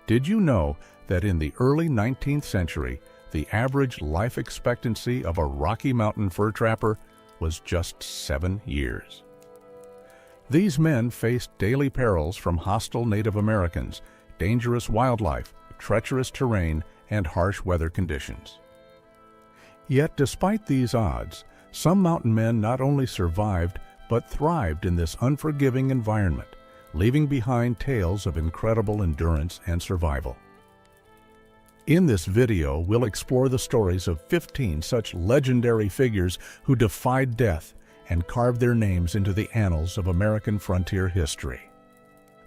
Did you know that in the early 19th century, the average life expectancy of a Rocky Mountain fur trapper was just 7 years? These men faced daily perils from hostile Native Americans, dangerous wildlife, treacherous terrain, and harsh weather conditions. Yet despite these odds, some mountain men not only survived but thrived in this unforgiving environment, leaving behind tales of incredible endurance and survival. In this video, we'll explore the stories of 15 such legendary figures who defied death and carved their names into the annals of American frontier history.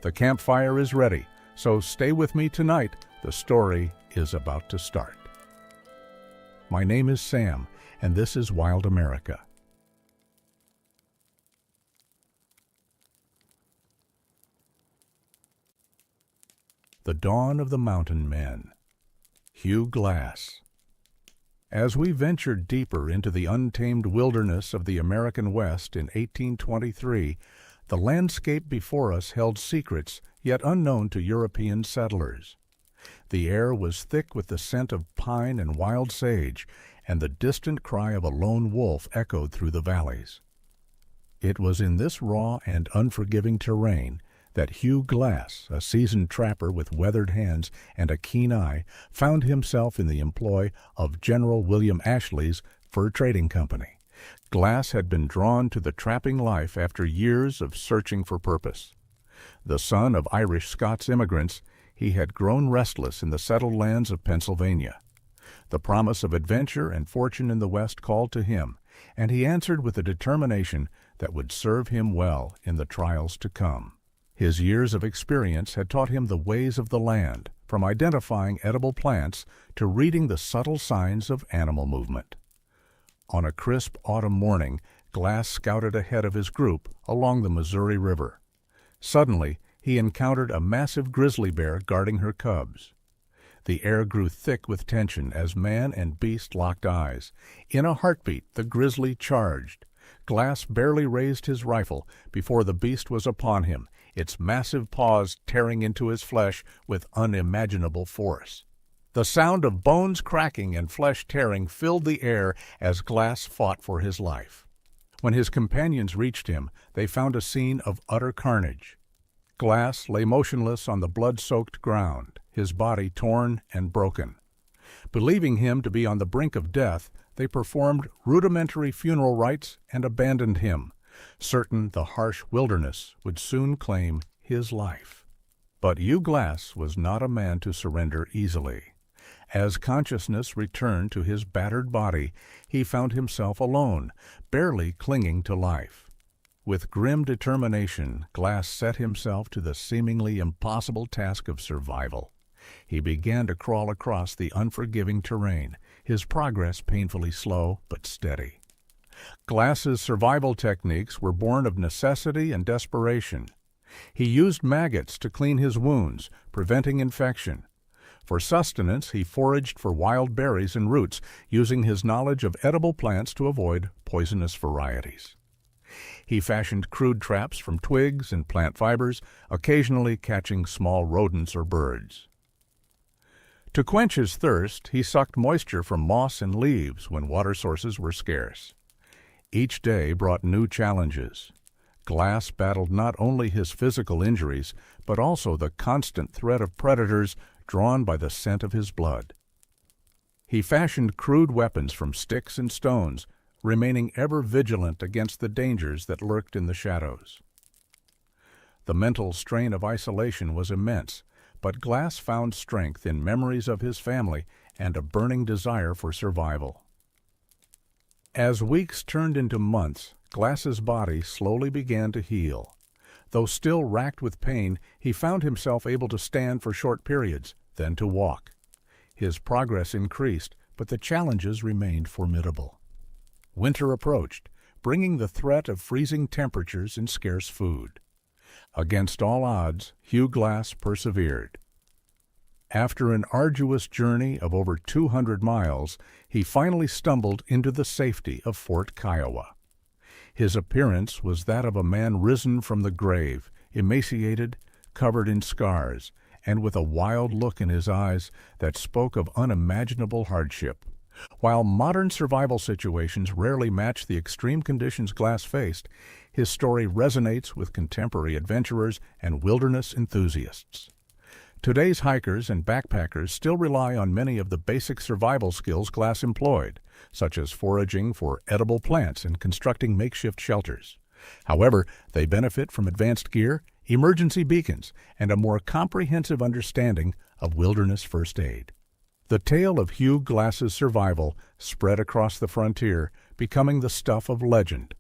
The campfire is ready, so stay with me tonight. The story is about to start. My name is Sam, and this is Wild America. The Dawn of the Mountain Men. Hugh Glass. As we ventured deeper into the untamed wilderness of the American West in 1823, the landscape before us held secrets yet unknown to European settlers. The air was thick with the scent of pine and wild sage, and the distant cry of a lone wolf echoed through the valleys. It was in this raw and unforgiving terrain that Hugh Glass, a seasoned trapper with weathered hands and a keen eye, found himself in the employ of General William Ashley's Fur Trading Company. Glass had been drawn to the trapping life after years of searching for purpose. The son of Irish-Scots immigrants, he had grown restless in the settled lands of Pennsylvania. The promise of adventure and fortune in the West called to him, and he answered with a determination that would serve him well in the trials to come. His years of experience had taught him the ways of the land, from identifying edible plants to reading the subtle signs of animal movement. On a crisp autumn morning, Glass scouted ahead of his group along the Missouri River. Suddenly, he encountered a massive grizzly bear guarding her cubs. The air grew thick with tension as man and beast locked eyes. In a heartbeat, the grizzly charged. Glass barely raised his rifle before the beast was upon him, its massive paws tearing into his flesh with unimaginable force. The sound of bones cracking and flesh tearing filled the air as Glass fought for his life. When his companions reached him, they found a scene of utter carnage. Glass lay motionless on the blood-soaked ground, his body torn and broken. Believing him to be on the brink of death, they performed rudimentary funeral rites and abandoned him, certain the harsh wilderness would soon claim his life. But Hugh Glass was not a man to surrender easily. As consciousness returned to his battered body, he found himself alone, barely clinging to life. With grim determination, Glass set himself to the seemingly impossible task of survival. He began to crawl across the unforgiving terrain, his progress painfully slow but steady. Glass's survival techniques were born of necessity and desperation. He used maggots to clean his wounds, preventing infection. For sustenance, he foraged for wild berries and roots, using his knowledge of edible plants to avoid poisonous varieties. He fashioned crude traps from twigs and plant fibers, occasionally catching small rodents or birds. To quench his thirst, he sucked moisture from moss and leaves when water sources were scarce. Each day brought new challenges. Glass battled not only his physical injuries, but also the constant threat of predators drawn by the scent of his blood. He fashioned crude weapons from sticks and stones, remaining ever vigilant against the dangers that lurked in the shadows. The mental strain of isolation was immense, but Glass found strength in memories of his family and a burning desire for survival. As weeks turned into months, Glass's body slowly began to heal. Though still racked with pain, he found himself able to stand for short periods, then to walk. His progress increased, but the challenges remained formidable. Winter approached, bringing the threat of freezing temperatures and scarce food. Against all odds, Hugh Glass persevered. After an arduous journey of over 200 miles, he finally stumbled into the safety of Fort Kiowa. His appearance was that of a man risen from the grave, emaciated, covered in scars, and with a wild look in his eyes that spoke of unimaginable hardship. While modern survival situations rarely match the extreme conditions Glass faced, his story resonates with contemporary adventurers and wilderness enthusiasts. Today's hikers and backpackers still rely on many of the basic survival skills Glass employed, such as foraging for edible plants and constructing makeshift shelters. However, they benefit from advanced gear, emergency beacons, and a more comprehensive understanding of wilderness first aid. The tale of Hugh Glass's survival spread across the frontier, becoming the stuff of legend.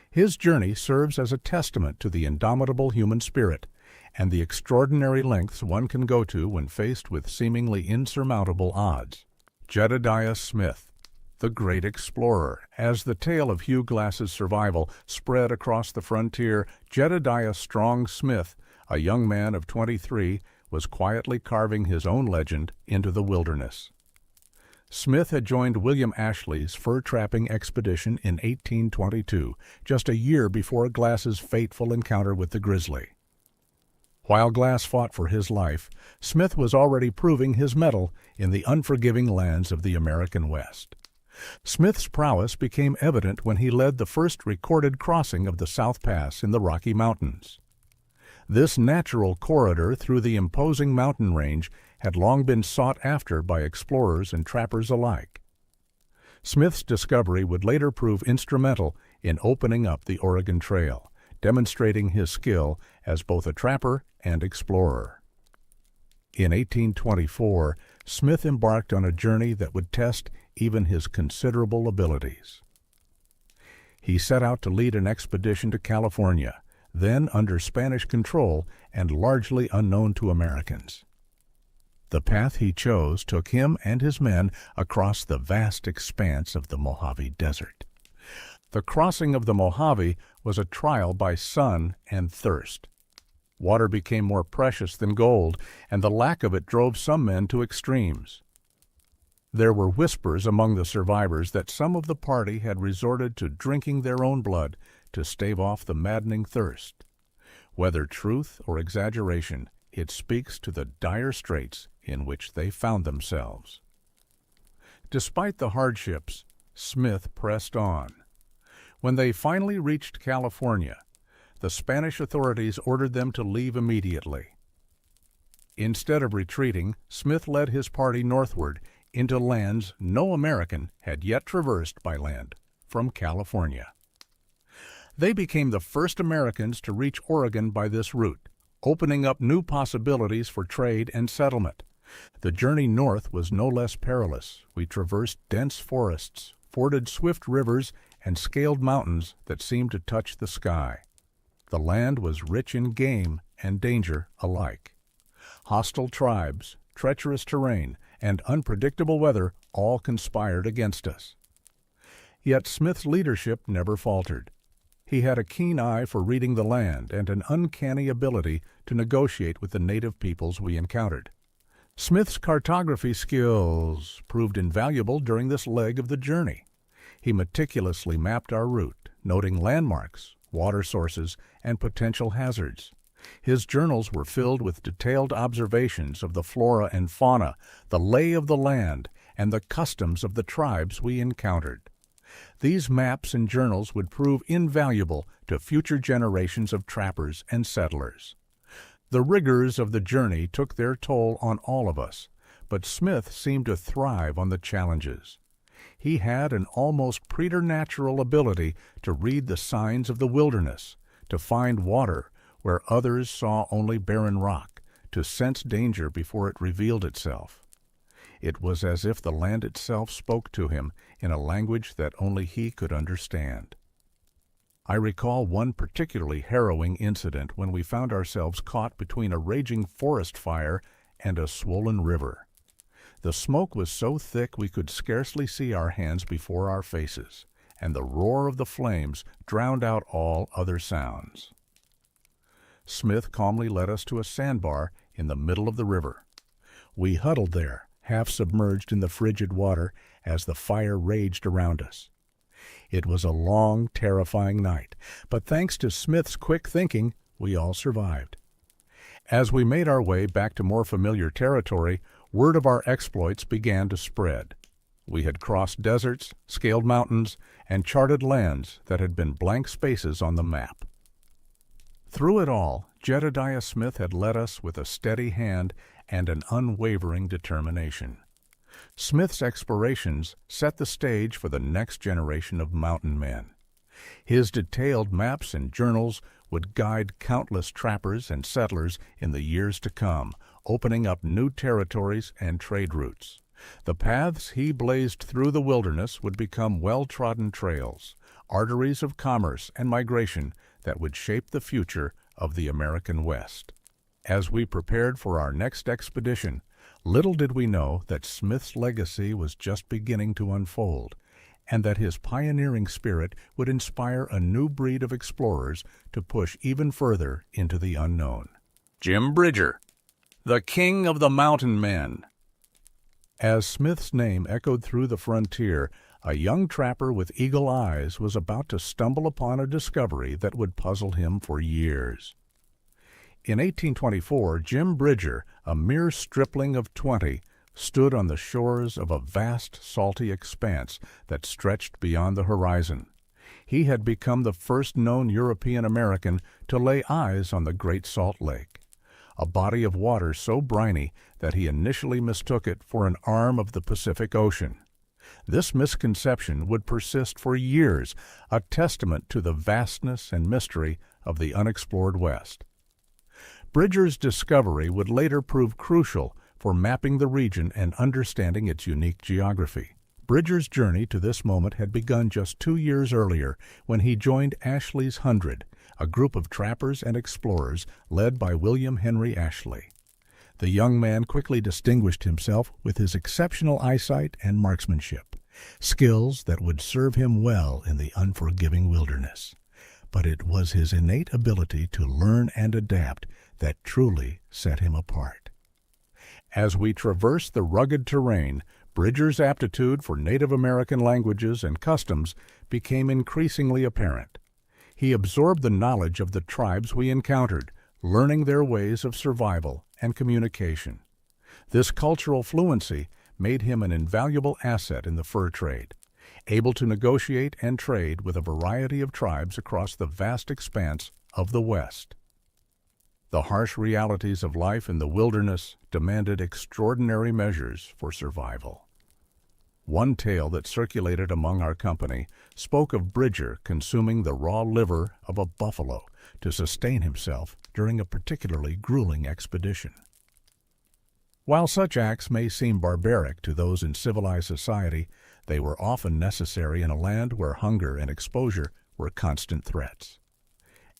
His journey serves as a testament to the indomitable human spirit and the extraordinary lengths one can go to when faced with seemingly insurmountable odds. Jedediah Smith, the great explorer. As the tale of Hugh Glass's survival spread across the frontier, Jedediah Strong Smith, a young man of 23, was quietly carving his own legend into the wilderness. Smith had joined William Ashley's fur-trapping expedition in 1822, just a year before Glass's fateful encounter with the grizzly. While Glass fought for his life, Smith was already proving his mettle in the unforgiving lands of the American West. Smith's prowess became evident when he led the first recorded crossing of the South Pass in the Rocky Mountains. This natural corridor through the imposing mountain range had long been sought after by explorers and trappers alike. Smith's discovery would later prove instrumental in opening up the Oregon Trail, demonstrating his skill as both a trapper and explorer. In 1824, Smith embarked on a journey that would test even his considerable abilities. He set out to lead an expedition to California, then under Spanish control and largely unknown to Americans. The path he chose took him and his men across the vast expanse of the Mojave Desert. The crossing of the Mojave was a trial by sun and thirst. Water became more precious than gold, and the lack of it drove some men to extremes. There were whispers among the survivors that some of the party had resorted to drinking their own blood to stave off the maddening thirst. Whether truth or exaggeration, it speaks to the dire straits in which they found themselves. Despite the hardships, Smith pressed on. When they finally reached California, the Spanish authorities ordered them to leave immediately. Instead of retreating, Smith led his party northward into lands no American had yet traversed by land, from California. They became the first Americans to reach Oregon by this route, opening up new possibilities for trade and settlement. The journey north was no less perilous. We traversed dense forests, forded swift rivers, and scaled mountains that seemed to touch the sky. The land was rich in game and danger alike. Hostile tribes, treacherous terrain, and unpredictable weather all conspired against us. Yet Smith's leadership never faltered. He had a keen eye for reading the land and an uncanny ability to negotiate with the native peoples we encountered. Smith's cartography skills proved invaluable during this leg of the journey. He meticulously mapped our route, noting landmarks, water sources, and potential hazards. His journals were filled with detailed observations of the flora and fauna, the lay of the land, and the customs of the tribes we encountered. These maps and journals would prove invaluable to future generations of trappers and settlers. The rigors of the journey took their toll on all of us, but Smith seemed to thrive on the challenges. He had an almost preternatural ability to read the signs of the wilderness, to find water where others saw only barren rock, to sense danger before it revealed itself. It was as if the land itself spoke to him in a language that only he could understand. I recall one particularly harrowing incident when we found ourselves caught between a raging forest fire and a swollen river. The smoke was so thick we could scarcely see our hands before our faces, and the roar of the flames drowned out all other sounds. Smith calmly led us to a sandbar in the middle of the river. We huddled there, half submerged in the frigid water as the fire raged around us. It was a long, terrifying night, but thanks to Smith's quick thinking, we all survived. As we made our way back to more familiar territory, word of our exploits began to spread. We had crossed deserts, scaled mountains, and charted lands that had been blank spaces on the map. Through it all, Jedediah Smith had led us with a steady hand and an unwavering determination. Smith's explorations set the stage for the next generation of mountain men. His detailed maps and journals would guide countless trappers and settlers in the years to come, opening up new territories and trade routes. The paths he blazed through the wilderness would become well-trodden trails, arteries of commerce and migration that would shape the future of the American West. As we prepared for our next expedition, little did we know that Smith's legacy was just beginning to unfold, and that his pioneering spirit would inspire a new breed of explorers to push even further into the unknown. Jim Bridger, the King of the Mountain Men. As Smith's name echoed through the frontier, a young trapper with eagle eyes was about to stumble upon a discovery that would puzzle him for years. In 1824, Jim Bridger, a mere stripling of 20, stood on the shores of a vast salty expanse that stretched beyond the horizon. He had become the first known European American to lay eyes on the Great Salt Lake, a body of water so briny that he initially mistook it for an arm of the Pacific Ocean. This misconception would persist for years, a testament to the vastness and mystery of the unexplored West. Bridger's discovery would later prove crucial for mapping the region and understanding its unique geography. Bridger's journey to this moment had begun just 2 years earlier when he joined Ashley's 100, a group of trappers and explorers led by William Henry Ashley. The young man quickly distinguished himself with his exceptional eyesight and marksmanship, skills that would serve him well in the unforgiving wilderness. But it was his innate ability to learn and adapt that truly set him apart. As we traversed the rugged terrain, Bridger's aptitude for Native American languages and customs became increasingly apparent. He absorbed the knowledge of the tribes we encountered, learning their ways of survival and communication. This cultural fluency made him an invaluable asset in the fur trade, able to negotiate and trade with a variety of tribes across the vast expanse of the West. The harsh realities of life in the wilderness demanded extraordinary measures for survival. One tale that circulated among our company spoke of Bridger consuming the raw liver of a buffalo to sustain himself during a particularly grueling expedition. While such acts may seem barbaric to those in civilized society, they were often necessary in a land where hunger and exposure were constant threats.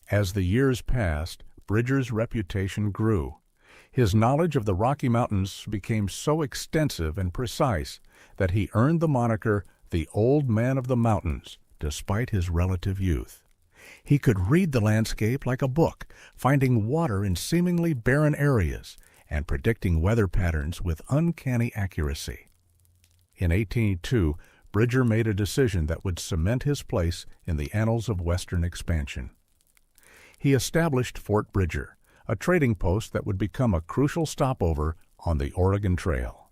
As the years passed, Bridger's reputation grew. His knowledge of the Rocky Mountains became so extensive and precise that he earned the moniker the Old Man of the Mountains, despite his relative youth. He could read the landscape like a book, finding water in seemingly barren areas and predicting weather patterns with uncanny accuracy. In 1802, Bridger made a decision that would cement his place in the annals of Western expansion. He established Fort Bridger, a trading post that would become a crucial stopover on the Oregon Trail.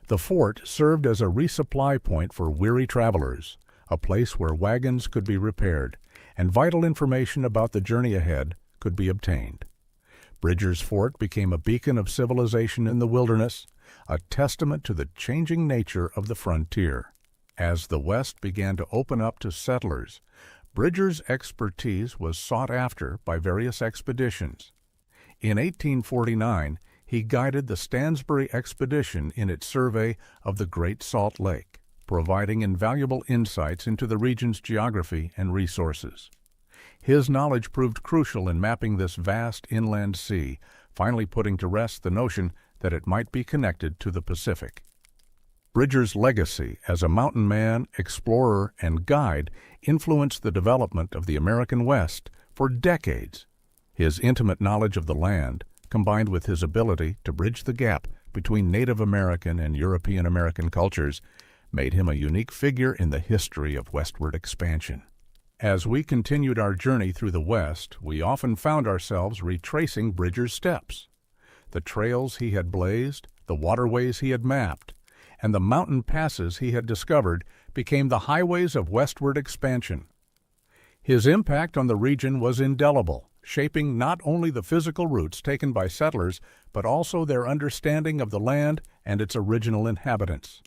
The fort served as a resupply point for weary travelers, a place where wagons could be repaired, and vital information about the journey ahead could be obtained. Bridger's fort became a beacon of civilization in the wilderness, a testament to the changing nature of the frontier. As the West began to open up to settlers, Bridger's expertise was sought after by various expeditions. In 1849, he guided the Stansbury expedition in its survey of the Great Salt Lake, providing invaluable insights into the region's geography and resources. His knowledge proved crucial in mapping this vast inland sea, finally putting to rest the notion that it might be connected to the Pacific. Bridger's legacy as a mountain man, explorer, and guide influenced the development of the American West for decades. His intimate knowledge of the land, combined with his ability to bridge the gap between Native American and European American cultures, made him a unique figure in the history of westward expansion. As we continued our journey through the West, we often found ourselves retracing Bridger's steps. The trails he had blazed, the waterways he had mapped, and the mountain passes he had discovered became the highways of westward expansion. His impact on the region was indelible, shaping not only the physical routes taken by settlers, but also their understanding of the land and its original inhabitants.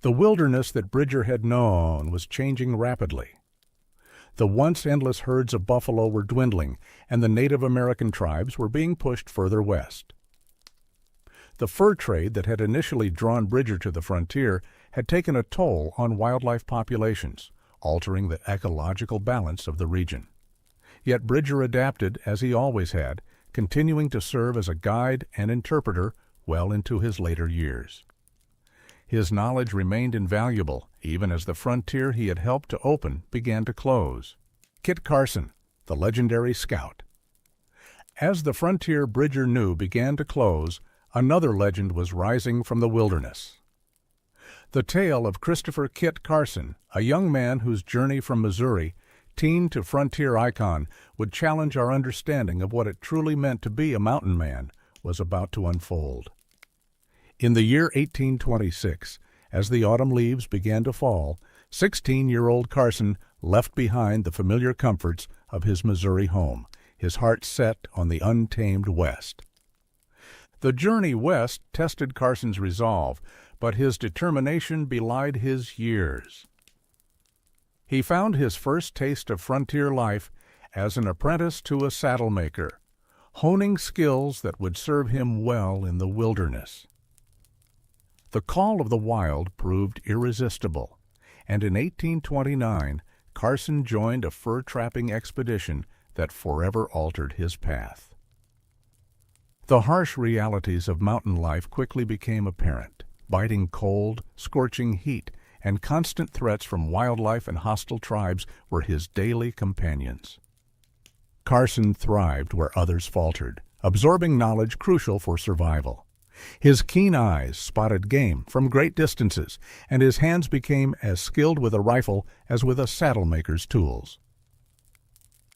The wilderness that Bridger had known was changing rapidly. The once endless herds of buffalo were dwindling, and the Native American tribes were being pushed further west. The fur trade that had initially drawn Bridger to the frontier had taken a toll on wildlife populations, altering the ecological balance of the region. Yet Bridger adapted as he always had, continuing to serve as a guide and interpreter well into his later years. His knowledge remained invaluable even as the frontier he had helped to open began to close. Kit Carson, the legendary scout. As the frontier Bridger knew began to close, another legend was rising from the wilderness. The tale of Christopher Kit Carson, a young man whose journey from Missouri, teen to frontier icon, would challenge our understanding of what it truly meant to be a mountain man, was about to unfold. In the year 1826, as the autumn leaves began to fall, 16-year-old Carson left behind the familiar comforts of his Missouri home, his heart set on the untamed West. The journey west tested Carson's resolve, but his determination belied his years. He found his first taste of frontier life as an apprentice to a saddle maker, honing skills that would serve him well in the wilderness. The call of the wild proved irresistible, and in 1829 Carson joined a fur-trapping expedition that forever altered his path. The harsh realities of mountain life quickly became apparent. Biting cold, scorching heat, and constant threats from wildlife and hostile tribes were his daily companions. Carson thrived where others faltered, absorbing knowledge crucial for survival. His keen eyes spotted game from great distances, and his hands became as skilled with a rifle as with a saddle maker's tools.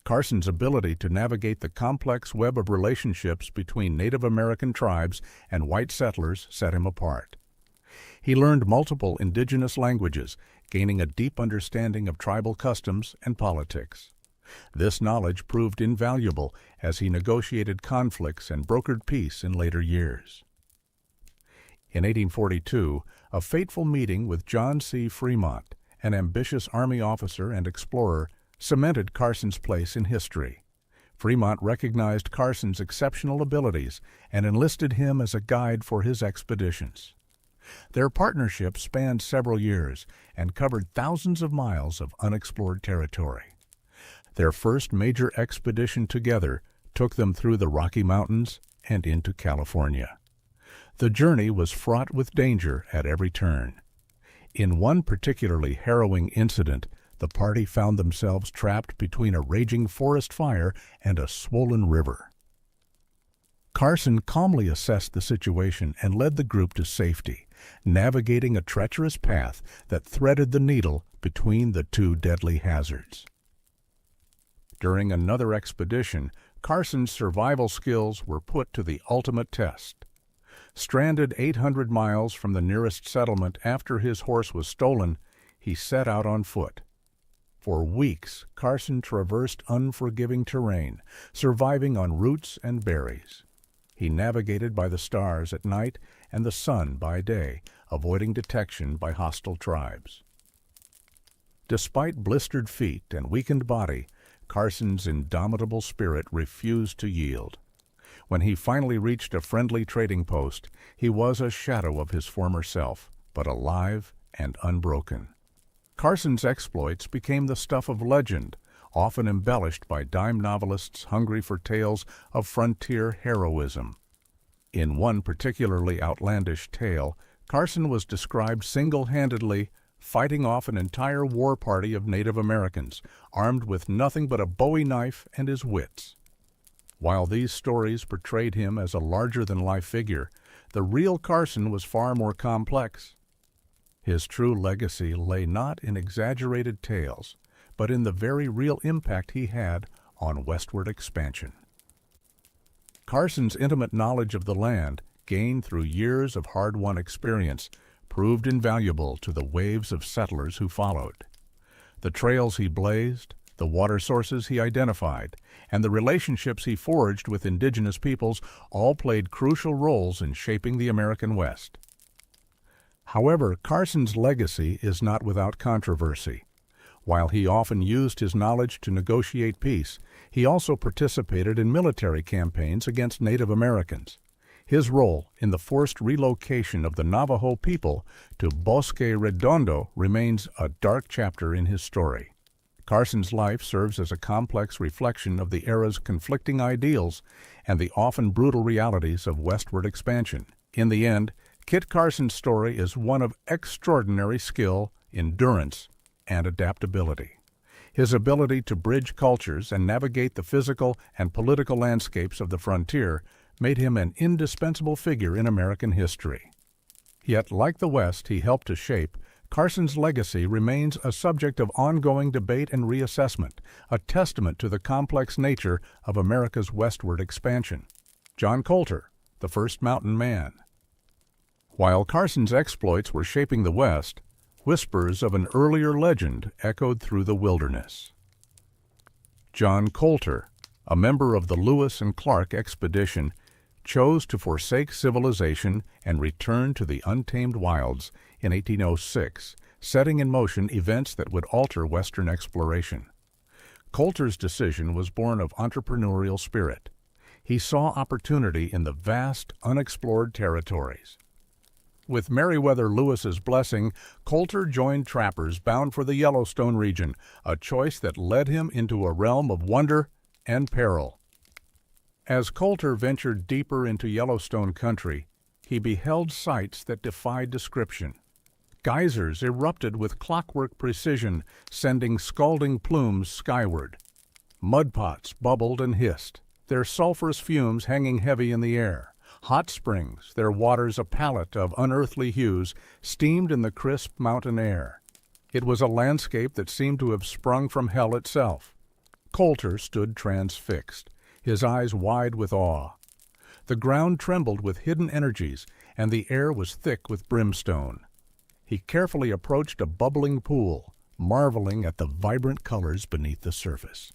Carson's ability to navigate the complex web of relationships between Native American tribes and white settlers set him apart. He learned multiple indigenous languages, gaining a deep understanding of tribal customs and politics. This knowledge proved invaluable as he negotiated conflicts and brokered peace in later years. In 1842, a fateful meeting with John C. Fremont, an ambitious Army officer and explorer, cemented Carson's place in history. Fremont recognized Carson's exceptional abilities and enlisted him as a guide for his expeditions. Their partnership spanned several years and covered thousands of miles of unexplored territory. Their first major expedition together took them through the Rocky Mountains and into California. The journey was fraught with danger at every turn. In one particularly harrowing incident, the party found themselves trapped between a raging forest fire and a swollen river. Carson calmly assessed the situation and led the group to safety, navigating a treacherous path that threaded the needle between the two deadly hazards. During another expedition, Carson's survival skills were put to the ultimate test. Stranded 800 miles from the nearest settlement after his horse was stolen, he set out on foot. For weeks, Carson traversed unforgiving terrain, surviving on roots and berries. He navigated by the stars at night and the sun by day, avoiding detection by hostile tribes. Despite blistered feet and weakened body, Carson's indomitable spirit refused to yield. When he finally reached a friendly trading post, he was a shadow of his former self, but alive and unbroken. Carson's exploits became the stuff of legend, often embellished by dime novelists hungry for tales of frontier heroism. In one particularly outlandish tale, Carson was described single-handedly fighting off an entire war party of Native Americans, armed with nothing but a bowie knife and his wits. While these stories portrayed him as a larger-than-life figure, the real Carson was far more complex. His true legacy lay not in exaggerated tales, but in the very real impact he had on westward expansion. Carson's intimate knowledge of the land, gained through years of hard-won experience, proved invaluable to the waves of settlers who followed. The trails he blazed, the water sources he identified, and the relationships he forged with indigenous peoples all played crucial roles in shaping the American West. However, Carson's legacy is not without controversy. While he often used his knowledge to negotiate peace, he also participated in military campaigns against Native Americans. His role in the forced relocation of the Navajo people to Bosque Redondo remains a dark chapter in his story. Carson's life serves as a complex reflection of the era's conflicting ideals and the often brutal realities of westward expansion. In the end, Kit Carson's story is one of extraordinary skill, endurance, and adaptability. His ability to bridge cultures and navigate the physical and political landscapes of the frontier made him an indispensable figure in American history. Yet, like the West he helped to shape, Carson's legacy remains a subject of ongoing debate and reassessment, a testament to the complex nature of America's westward expansion. John Colter, the first mountain man. While Carson's exploits were shaping the West, whispers of an earlier legend echoed through the wilderness. John Colter, a member of the Lewis and Clark expedition, chose to forsake civilization and return to the untamed wilds in 1806, setting in motion events that would alter Western exploration. Colter's decision was born of entrepreneurial spirit. He saw opportunity in the vast, unexplored territories. With Meriwether Lewis's blessing, Colter joined trappers bound for the Yellowstone region, a choice that led him into a realm of wonder and peril. As Colter ventured deeper into Yellowstone country, he beheld sights that defied description. Geysers erupted with clockwork precision, sending scalding plumes skyward. Mudpots bubbled and hissed, their sulphurous fumes hanging heavy in the air. Hot springs, their waters a palette of unearthly hues, steamed in the crisp mountain air. It was a landscape that seemed to have sprung from hell itself. Colter stood transfixed, his eyes wide with awe. The ground trembled with hidden energies, and the air was thick with brimstone. He carefully approached a bubbling pool, marveling at the vibrant colors beneath the surface.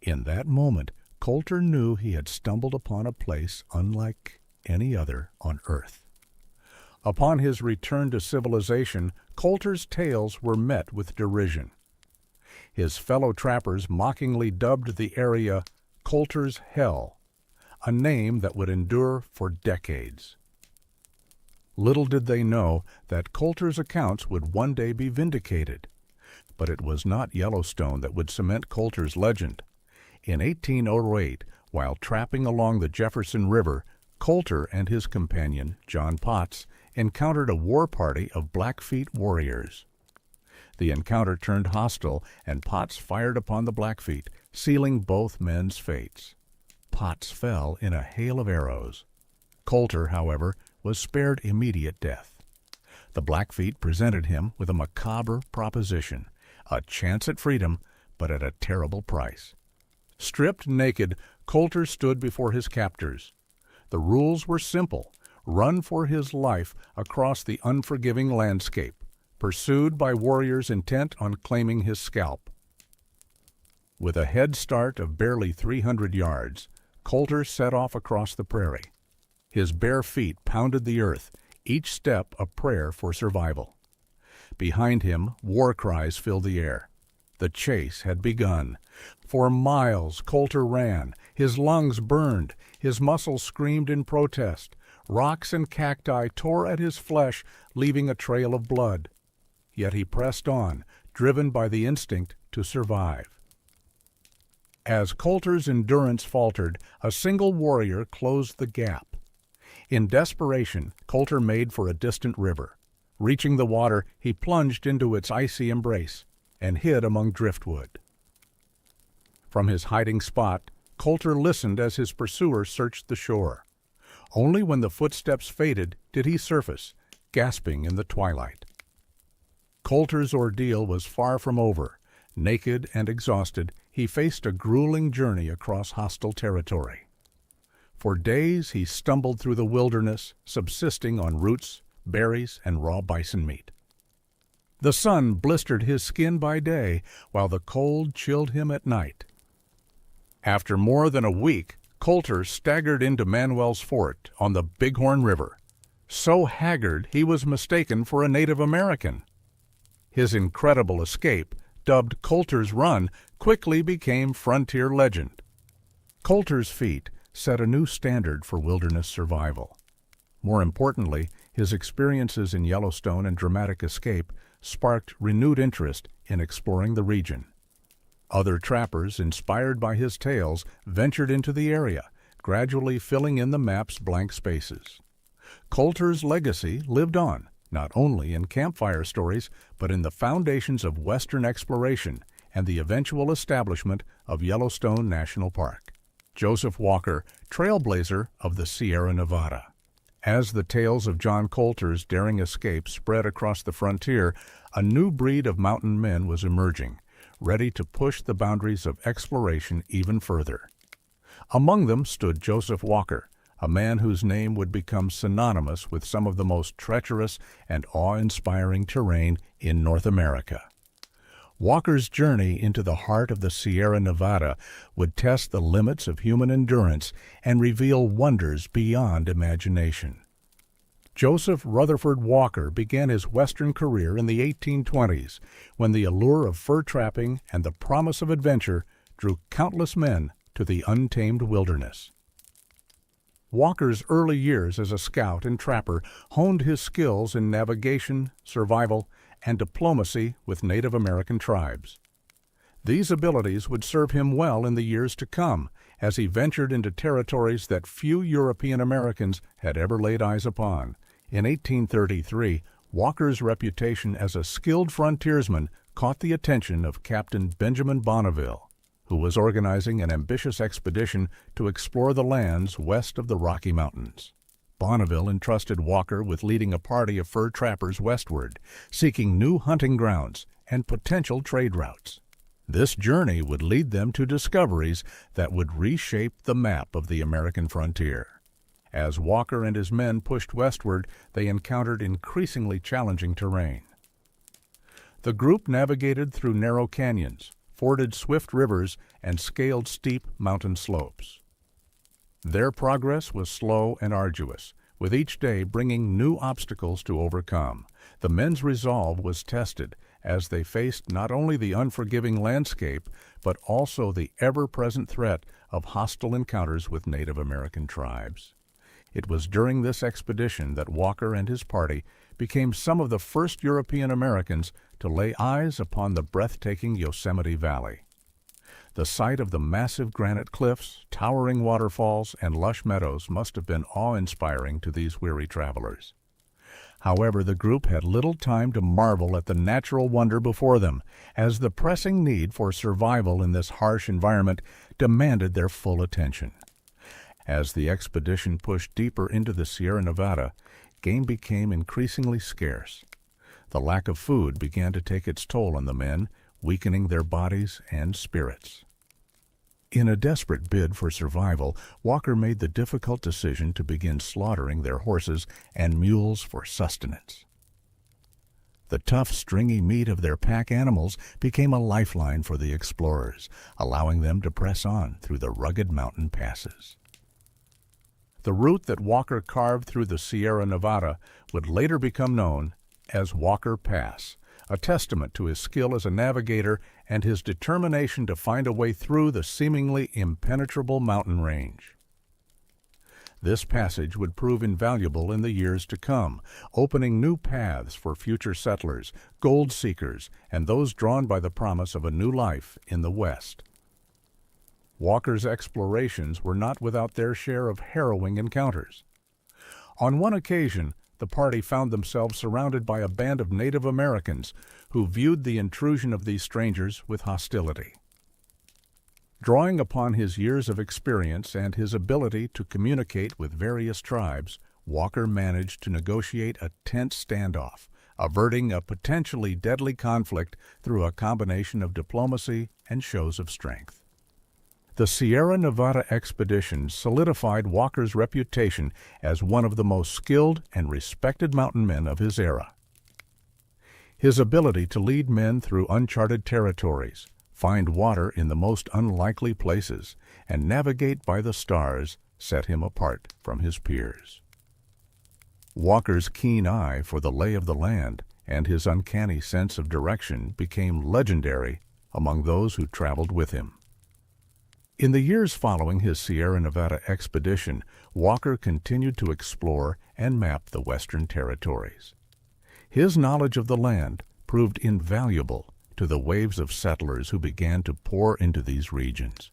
In that moment, Colter knew he had stumbled upon a place unlike any other on earth. Upon his return to civilization, Colter's tales were met with derision. His fellow trappers mockingly dubbed the area Colter's Hell, a name that would endure for decades. Little did they know that Colter's accounts would one day be vindicated. But it was not Yellowstone that would cement Colter's legend. In 1808, while trapping along the Jefferson River, Colter and his companion, John Potts, encountered a war party of Blackfeet warriors. The encounter turned hostile, and Potts fired upon the Blackfeet, sealing both men's fates. Potts fell in a hail of arrows. Colter, however, was spared immediate death. The Blackfeet presented him with a macabre proposition, a chance at freedom, but at a terrible price. Stripped naked, Colter stood before his captors. The rules were simple: run for his life across the unforgiving landscape, pursued by warriors intent on claiming his scalp. With a head start of barely 300 yards, Colter set off across the prairie. His bare feet pounded the earth, each step a prayer for survival. Behind him, war cries filled the air. The chase had begun. For miles Colter ran. His lungs burned. His muscles screamed in protest. Rocks and cacti tore at his flesh, leaving a trail of blood. Yet he pressed on, driven by the instinct to survive. As Colter's endurance faltered, a single warrior closed the gap. In desperation, Colter made for a distant river. Reaching the water, he plunged into its icy embrace and hid among driftwood. From his hiding spot, Colter listened as his pursuer searched the shore. Only when the footsteps faded did he surface, gasping in the twilight. Colter's ordeal was far from over. Naked and exhausted, he faced a grueling journey across hostile territory. For days he stumbled through the wilderness, subsisting on roots, berries, and raw bison meat. The sun blistered his skin by day, while the cold chilled him at night. After more than a week, Coulter staggered into Manuel's fort on the Bighorn River. So haggard, he was mistaken for a Native American. His incredible escape, dubbed Coulter's Run, quickly became frontier legend. Coulter's feat set a new standard for wilderness survival. More importantly, his experiences in Yellowstone and dramatic escape sparked renewed interest in exploring the region. Other trappers, inspired by his tales, ventured into the area, gradually filling in the map's blank spaces. Coulter's legacy lived on, not only in campfire stories, but in the foundations of Western exploration and the eventual establishment of Yellowstone National Park. Joseph Walker, trailblazer of the Sierra Nevada. As the tales of John Coulter's daring escape spread across the frontier, a new breed of mountain men was emerging, ready to push the boundaries of exploration even further. Among them stood Joseph Walker, a man whose name would become synonymous with some of the most treacherous and awe-inspiring terrain in North America. Walker's journey into the heart of the Sierra Nevada would test the limits of human endurance and reveal wonders beyond imagination. Joseph Rutherford Walker began his Western career in the 1820s, when the allure of fur trapping and the promise of adventure drew countless men to the untamed wilderness. Walker's early years as a scout and trapper honed his skills in navigation, survival, and diplomacy with Native American tribes. These abilities would serve him well in the years to come, as he ventured into territories that few European Americans had ever laid eyes upon. In 1833, Walker's reputation as a skilled frontiersman caught the attention of Captain Benjamin Bonneville, who was organizing an ambitious expedition to explore the lands west of the Rocky Mountains. Bonneville entrusted Walker with leading a party of fur trappers westward, seeking new hunting grounds and potential trade routes. This journey would lead them to discoveries that would reshape the map of the American frontier. As Walker and his men pushed westward, they encountered increasingly challenging terrain. The group navigated through narrow canyons, forded swift rivers, and scaled steep mountain slopes. Their progress was slow and arduous, with each day bringing new obstacles to overcome. The men's resolve was tested as they faced not only the unforgiving landscape, but also the ever-present threat of hostile encounters with Native American tribes. It was during this expedition that Walker and his party became some of the first European Americans to lay eyes upon the breathtaking Yosemite Valley. The sight of the massive granite cliffs, towering waterfalls, and lush meadows must have been awe-inspiring to these weary travelers. However, the group had little time to marvel at the natural wonder before them, as the pressing need for survival in this harsh environment demanded their full attention. As the expedition pushed deeper into the Sierra Nevada, game became increasingly scarce. The lack of food began to take its toll on the men, weakening their bodies and spirits. In a desperate bid for survival, Walker made the difficult decision to begin slaughtering their horses and mules for sustenance. The tough, stringy meat of their pack animals became a lifeline for the explorers, allowing them to press on through the rugged mountain passes. The route that Walker carved through the Sierra Nevada would later become known as Walker Pass, a testament to his skill as a navigator and his determination to find a way through the seemingly impenetrable mountain range. This passage would prove invaluable in the years to come, opening new paths for future settlers, gold seekers, and those drawn by the promise of a new life in the West. Walker's explorations were not without their share of harrowing encounters. On one occasion, the party found themselves surrounded by a band of Native Americans who viewed the intrusion of these strangers with hostility. Drawing upon his years of experience and his ability to communicate with various tribes, Walker managed to negotiate a tense standoff, averting a potentially deadly conflict through a combination of diplomacy and shows of strength. The Sierra Nevada expedition solidified Walker's reputation as one of the most skilled and respected mountain men of his era. His ability to lead men through uncharted territories, find water in the most unlikely places, and navigate by the stars set him apart from his peers. Walker's keen eye for the lay of the land and his uncanny sense of direction became legendary among those who traveled with him. In the years following his Sierra Nevada expedition, Walker continued to explore and map the Western Territories. His knowledge of the land proved invaluable to the waves of settlers who began to pour into these regions.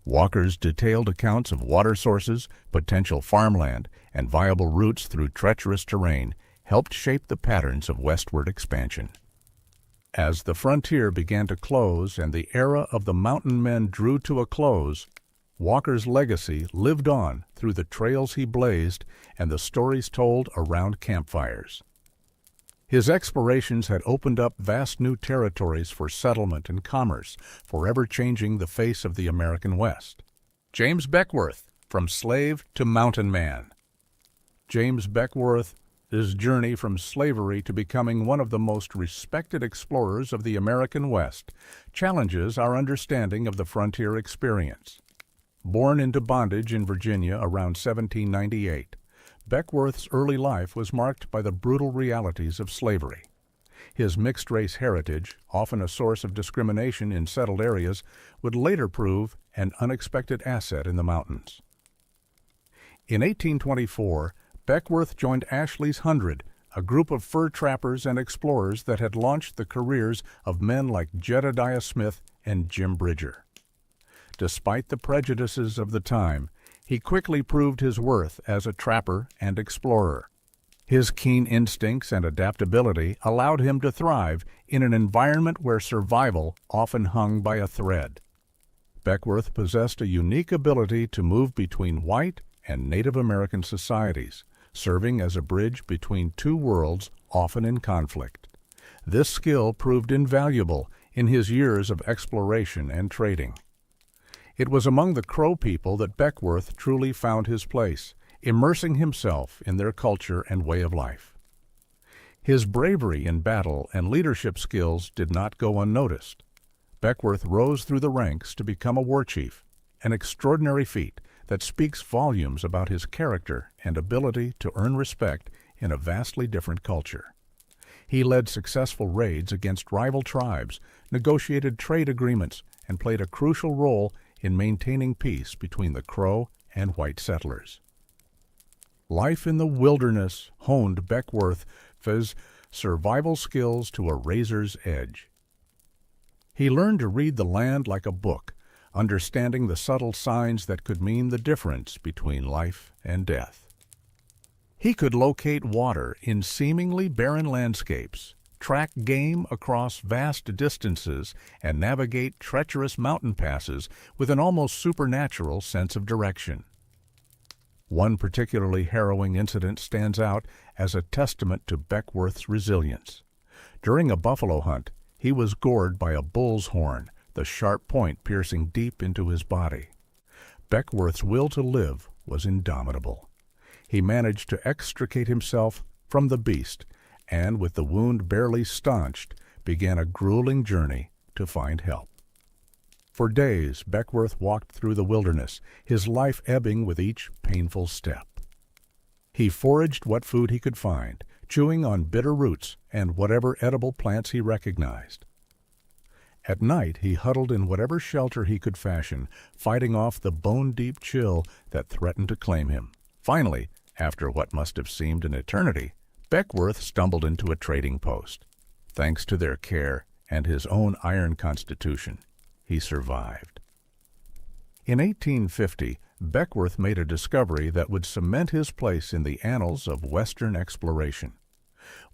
Walker's detailed accounts of water sources, potential farmland, and viable routes through treacherous terrain helped shape the patterns of westward expansion. As the frontier began to close and the era of the mountain men drew to a close, Walker's legacy lived on through the trails he blazed and the stories told around campfires. His explorations had opened up vast new territories for settlement and commerce, forever changing the face of the American West. James Beckwourth, From Slave to Mountain Man. James Beckwourth's journey from slavery to becoming one of the most respected explorers of the American West challenges our understanding of the frontier experience. Born into bondage in Virginia around 1798, Beckwourth's early life was marked by the brutal realities of slavery. His mixed-race heritage, often a source of discrimination in settled areas, would later prove an unexpected asset in the mountains. In 1824, Beckwourth joined Ashley's Hundred, a group of fur trappers and explorers that had launched the careers of men like Jedediah Smith and Jim Bridger. Despite the prejudices of the time, he quickly proved his worth as a trapper and explorer. His keen instincts and adaptability allowed him to thrive in an environment where survival often hung by a thread. Beckwourth possessed a unique ability to move between white and Native American societies, serving as a bridge between two worlds often in conflict. This skill proved invaluable in his years of exploration and trading. It was among the Crow people that Beckwourth truly found his place, immersing himself in their culture and way of life. His bravery in battle and leadership skills did not go unnoticed. Beckwourth rose through the ranks to become a war chief, an extraordinary feat that speaks volumes about his character and ability to earn respect in a vastly different culture. He led successful raids against rival tribes, negotiated trade agreements, and played a crucial role in maintaining peace between the Crow and white settlers. Life in the wilderness honed Beckwourth's survival skills to a razor's edge. He learned to read the land like a book, understanding the subtle signs that could mean the difference between life and death. He could locate water in seemingly barren landscapes, track game across vast distances, and navigate treacherous mountain passes with an almost supernatural sense of direction. One particularly harrowing incident stands out as a testament to Beckwourth's resilience. During a buffalo hunt, he was gored by a bull's horn, the sharp point piercing deep into his body. Beckwourth's will to live was indomitable. He managed to extricate himself from the beast and, with the wound barely staunched, began a grueling journey to find help. For days, Beckwourth walked through the wilderness, his life ebbing with each painful step. He foraged what food he could find, chewing on bitter roots and whatever edible plants he recognized. At night, he huddled in whatever shelter he could fashion, fighting off the bone-deep chill that threatened to claim him. Finally, after what must have seemed an eternity, Beckwourth stumbled into a trading post. Thanks to their care and his own iron constitution, he survived. In 1850, Beckwourth made a discovery that would cement his place in the annals of Western exploration.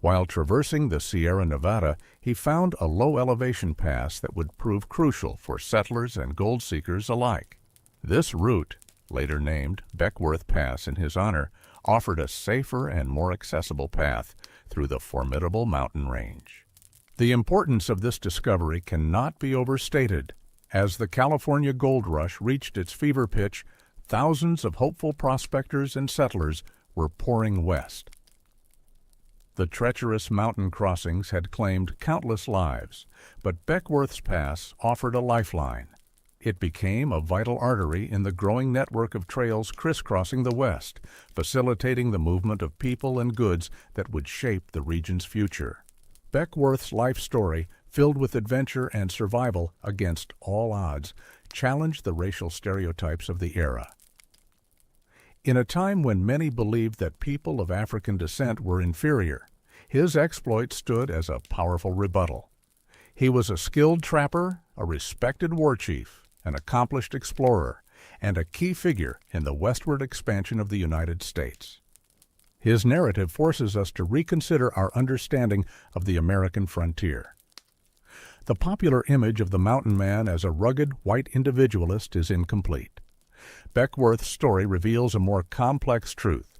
While traversing the Sierra Nevada, he found a low-elevation pass that would prove crucial for settlers and gold seekers alike. This route, later named Beckwourth Pass in his honor, offered a safer and more accessible path through the formidable mountain range. The importance of this discovery cannot be overstated. As the California gold rush reached its fever pitch, thousands of hopeful prospectors and settlers were pouring west. The treacherous mountain crossings had claimed countless lives, but Beckworth's Pass offered a lifeline. It became a vital artery in the growing network of trails crisscrossing the West, facilitating the movement of people and goods that would shape the region's future. Beckworth's life story, filled with adventure and survival against all odds, challenged the racial stereotypes of the era. In a time when many believed that people of African descent were inferior, his exploits stood as a powerful rebuttal. He was a skilled trapper, a respected war chief, an accomplished explorer, and a key figure in the westward expansion of the United States. His narrative forces us to reconsider our understanding of the American frontier. The popular image of the mountain man as a rugged, white individualist is incomplete. Beckworth's story reveals a more complex truth.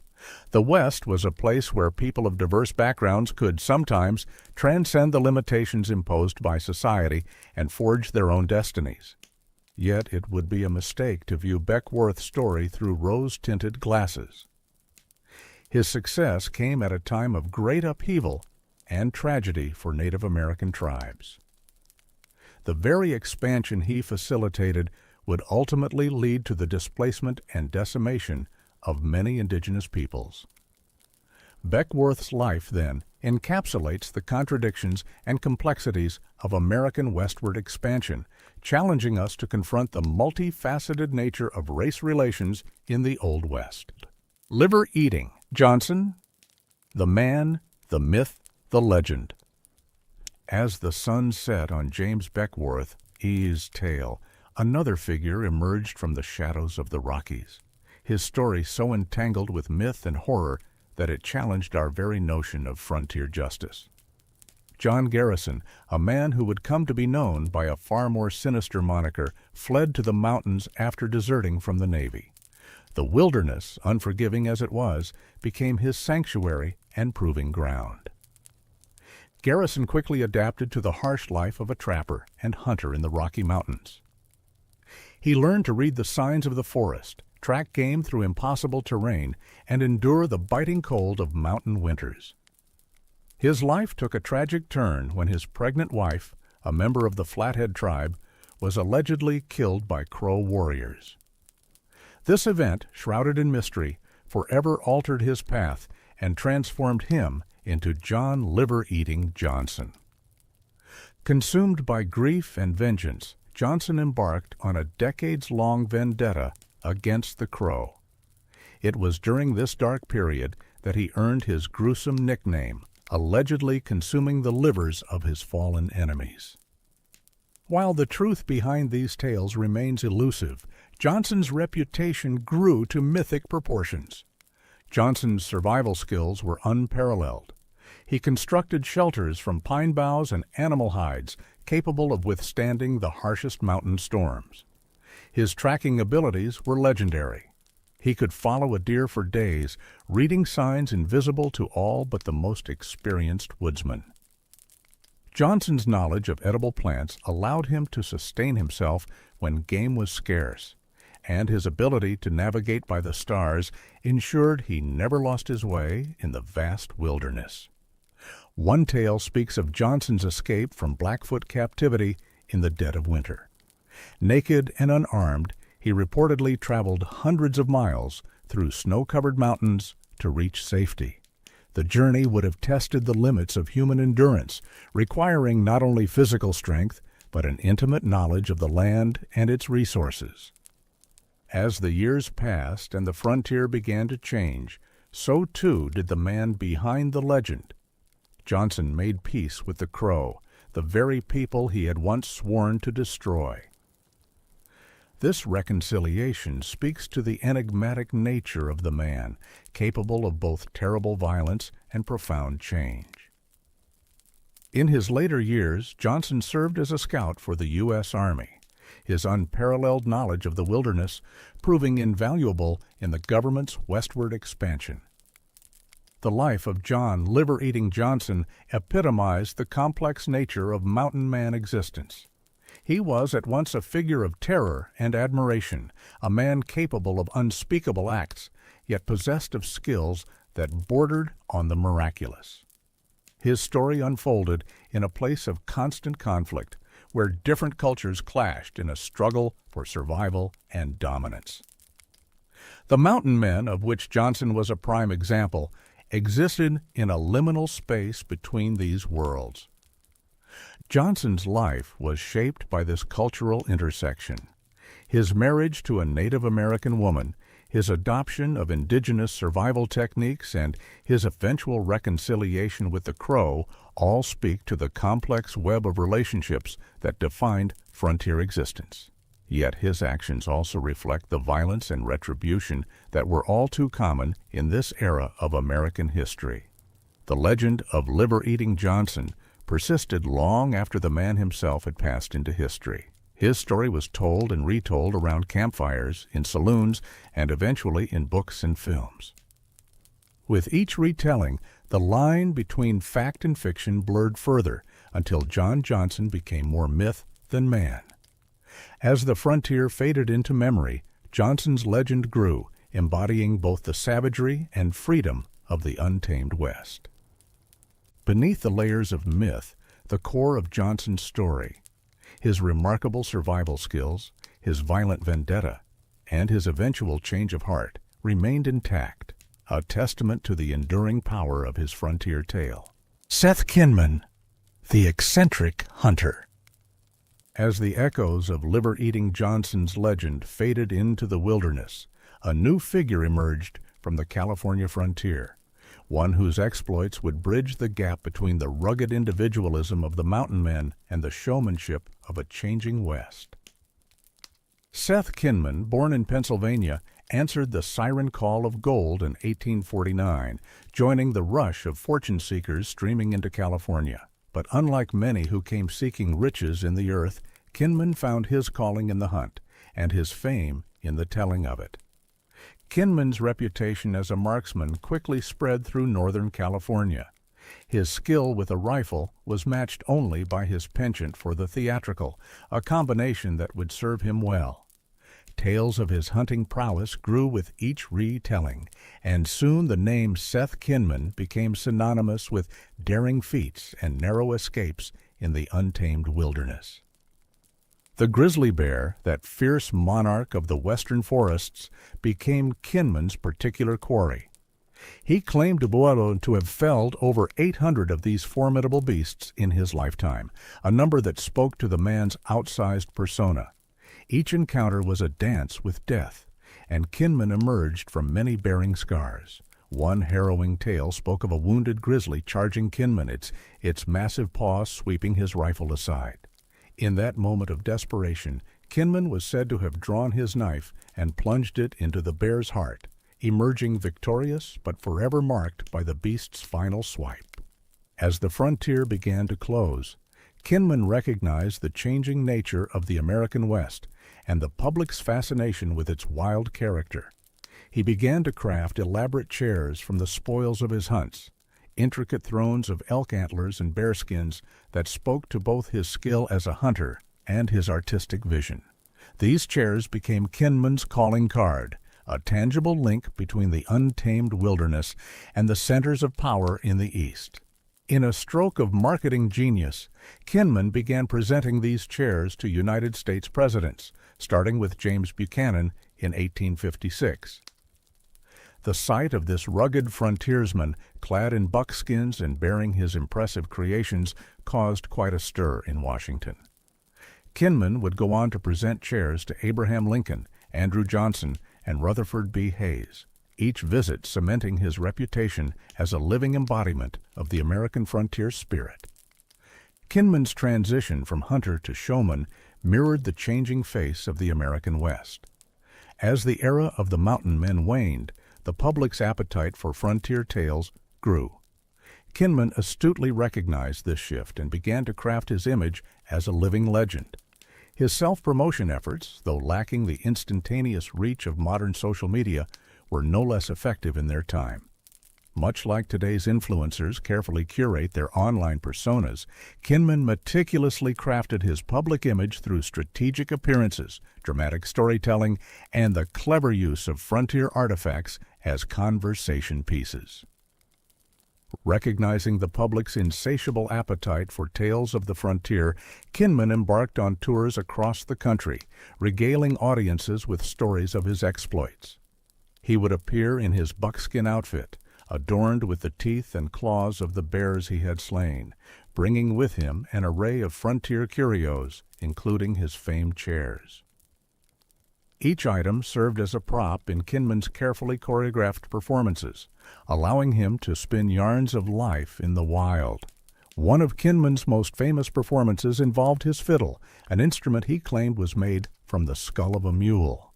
The West was a place where people of diverse backgrounds could sometimes transcend the limitations imposed by society and forge their own destinies. Yet it would be a mistake to view Beckworth's story through rose-tinted glasses. His success came at a time of great upheaval and tragedy for Native American tribes. The very expansion he facilitated would ultimately lead to the displacement and decimation of many indigenous peoples. Beckworth's life, then, encapsulates the contradictions and complexities of American westward expansion, challenging us to confront the multifaceted nature of race relations in the Old West. Liver-eating Johnson, the man, the myth, the legend. As the sun set on James Beckworth, E's tale, another figure emerged from the shadows of the Rockies, his story so entangled with myth and horror that it challenged our very notion of frontier justice. John Garrison, a man who would come to be known by a far more sinister moniker, fled to the mountains after deserting from the Navy. The wilderness, unforgiving as it was, became his sanctuary and proving ground. Garrison quickly adapted to the harsh life of a trapper and hunter in the Rocky Mountains. He learned to read the signs of the forest, track game through impossible terrain, and endure the biting cold of mountain winters. His life took a tragic turn when his pregnant wife, a member of the Flathead tribe, was allegedly killed by Crow warriors. This event, shrouded in mystery, forever altered his path and transformed him into John Liver-Eating Johnson. Consumed by grief and vengeance, Johnson embarked on a decades-long vendetta against the Crow. It was during this dark period that he earned his gruesome nickname, allegedly consuming the livers of his fallen enemies. While the truth behind these tales remains elusive, Johnson's reputation grew to mythic proportions. Johnson's survival skills were unparalleled. He constructed shelters from pine boughs and animal hides capable of withstanding the harshest mountain storms. His tracking abilities were legendary. He could follow a deer for days, reading signs invisible to all but the most experienced woodsman. Johnson's knowledge of edible plants allowed him to sustain himself when game was scarce, and his ability to navigate by the stars ensured he never lost his way in the vast wilderness. One tale speaks of Johnson's escape from Blackfoot captivity in the dead of winter. Naked and unarmed, he reportedly traveled hundreds of miles through snow-covered mountains to reach safety. The journey would have tested the limits of human endurance, requiring not only physical strength, but an intimate knowledge of the land and its resources. As the years passed and the frontier began to change, so too did the man behind the legend. Johnson made peace with the Crow, the very people he had once sworn to destroy. This reconciliation speaks to the enigmatic nature of the man, capable of both terrible violence and profound change. In his later years, Johnson served as a scout for the U.S. Army, his unparalleled knowledge of the wilderness proving invaluable in the government's westward expansion. The life of John Liver-Eating Johnson epitomized the complex nature of mountain man existence. He was at once a figure of terror and admiration, a man capable of unspeakable acts, yet possessed of skills that bordered on the miraculous. His story unfolded in a place of constant conflict, where different cultures clashed in a struggle for survival and dominance. The mountain men, of which Johnson was a prime example, existed in a liminal space between these worlds. Johnson's life was shaped by this cultural intersection. His marriage to a Native American woman, his adoption of indigenous survival techniques, and his eventual reconciliation with the Crow all speak to the complex web of relationships that defined frontier existence. Yet his actions also reflect the violence and retribution that were all too common in this era of American history. The legend of Liver-Eating Johnson persisted long after the man himself had passed into history. His story was told and retold around campfires, in saloons, and eventually in books and films. With each retelling, the line between fact and fiction blurred further until John Johnson became more myth than man. As the frontier faded into memory, Johnson's legend grew, embodying both the savagery and freedom of the untamed West. Beneath the layers of myth, the core of Johnson's story, his remarkable survival skills, his violent vendetta, and his eventual change of heart remained intact, a testament to the enduring power of his frontier tale. Seth Kinman, the eccentric hunter. As the echoes of Liver-Eating Johnson's legend faded into the wilderness, a new figure emerged from the California frontier, one whose exploits would bridge the gap between the rugged individualism of the mountain men and the showmanship of a changing West. Seth Kinman, born in Pennsylvania, answered the siren call of gold in 1849, joining the rush of fortune seekers streaming into California. But unlike many who came seeking riches in the earth, Kinman found his calling in the hunt, and his fame in the telling of it. Kinman's reputation as a marksman quickly spread through Northern California. His skill with a rifle was matched only by his penchant for the theatrical, a combination that would serve him well. Tales of his hunting prowess grew with each retelling, and soon the name Seth Kinman became synonymous with daring feats and narrow escapes in the untamed wilderness. The grizzly bear, that fierce monarch of the western forests, became Kinman's particular quarry. He claimed to have felled over 800 of these formidable beasts in his lifetime, a number that spoke to the man's outsized persona. Each encounter was a dance with death, and Kinman emerged from many bearing scars. One harrowing tale spoke of a wounded grizzly charging Kinman, its massive paw sweeping his rifle aside. In that moment of desperation, Kinman was said to have drawn his knife and plunged it into the bear's heart, emerging victorious but forever marked by the beast's final swipe. As the frontier began to close, Kinman recognized the changing nature of the American West and the public's fascination with its wild character. He began to craft elaborate chairs from the spoils of his hunts, intricate thrones of elk antlers and bearskins that spoke to both his skill as a hunter and his artistic vision. These chairs became Kinman's calling card, a tangible link between the untamed wilderness and the centers of power in the East. In a stroke of marketing genius, Kinman began presenting these chairs to United States presidents, starting with James Buchanan in 1856. The sight of this rugged frontiersman, clad in buckskins and bearing his impressive creations, caused quite a stir in Washington. Kinman would go on to present chairs to Abraham Lincoln, Andrew Johnson, and Rutherford B. Hayes, each visit cementing his reputation as a living embodiment of the American frontier spirit. Kinman's transition from hunter to showman mirrored the changing face of the American West. As the era of the mountain men waned, the public's appetite for frontier tales grew. Kinman astutely recognized this shift and began to craft his image as a living legend. His self-promotion efforts, though lacking the instantaneous reach of modern social media, were no less effective in their time. Much like today's influencers carefully curate their online personas, Kinman meticulously crafted his public image through strategic appearances, dramatic storytelling, and the clever use of frontier artifacts as conversation pieces. Recognizing the public's insatiable appetite for tales of the frontier, Kinman embarked on tours across the country, regaling audiences with stories of his exploits. He would appear in his buckskin outfit, adorned with the teeth and claws of the bears he had slain, bringing with him an array of frontier curios, including his famed chairs. Each item served as a prop in Kinman's carefully choreographed performances, allowing him to spin yarns of life in the wild. One of Kinman's most famous performances involved his fiddle, an instrument he claimed was made from the skull of a mule.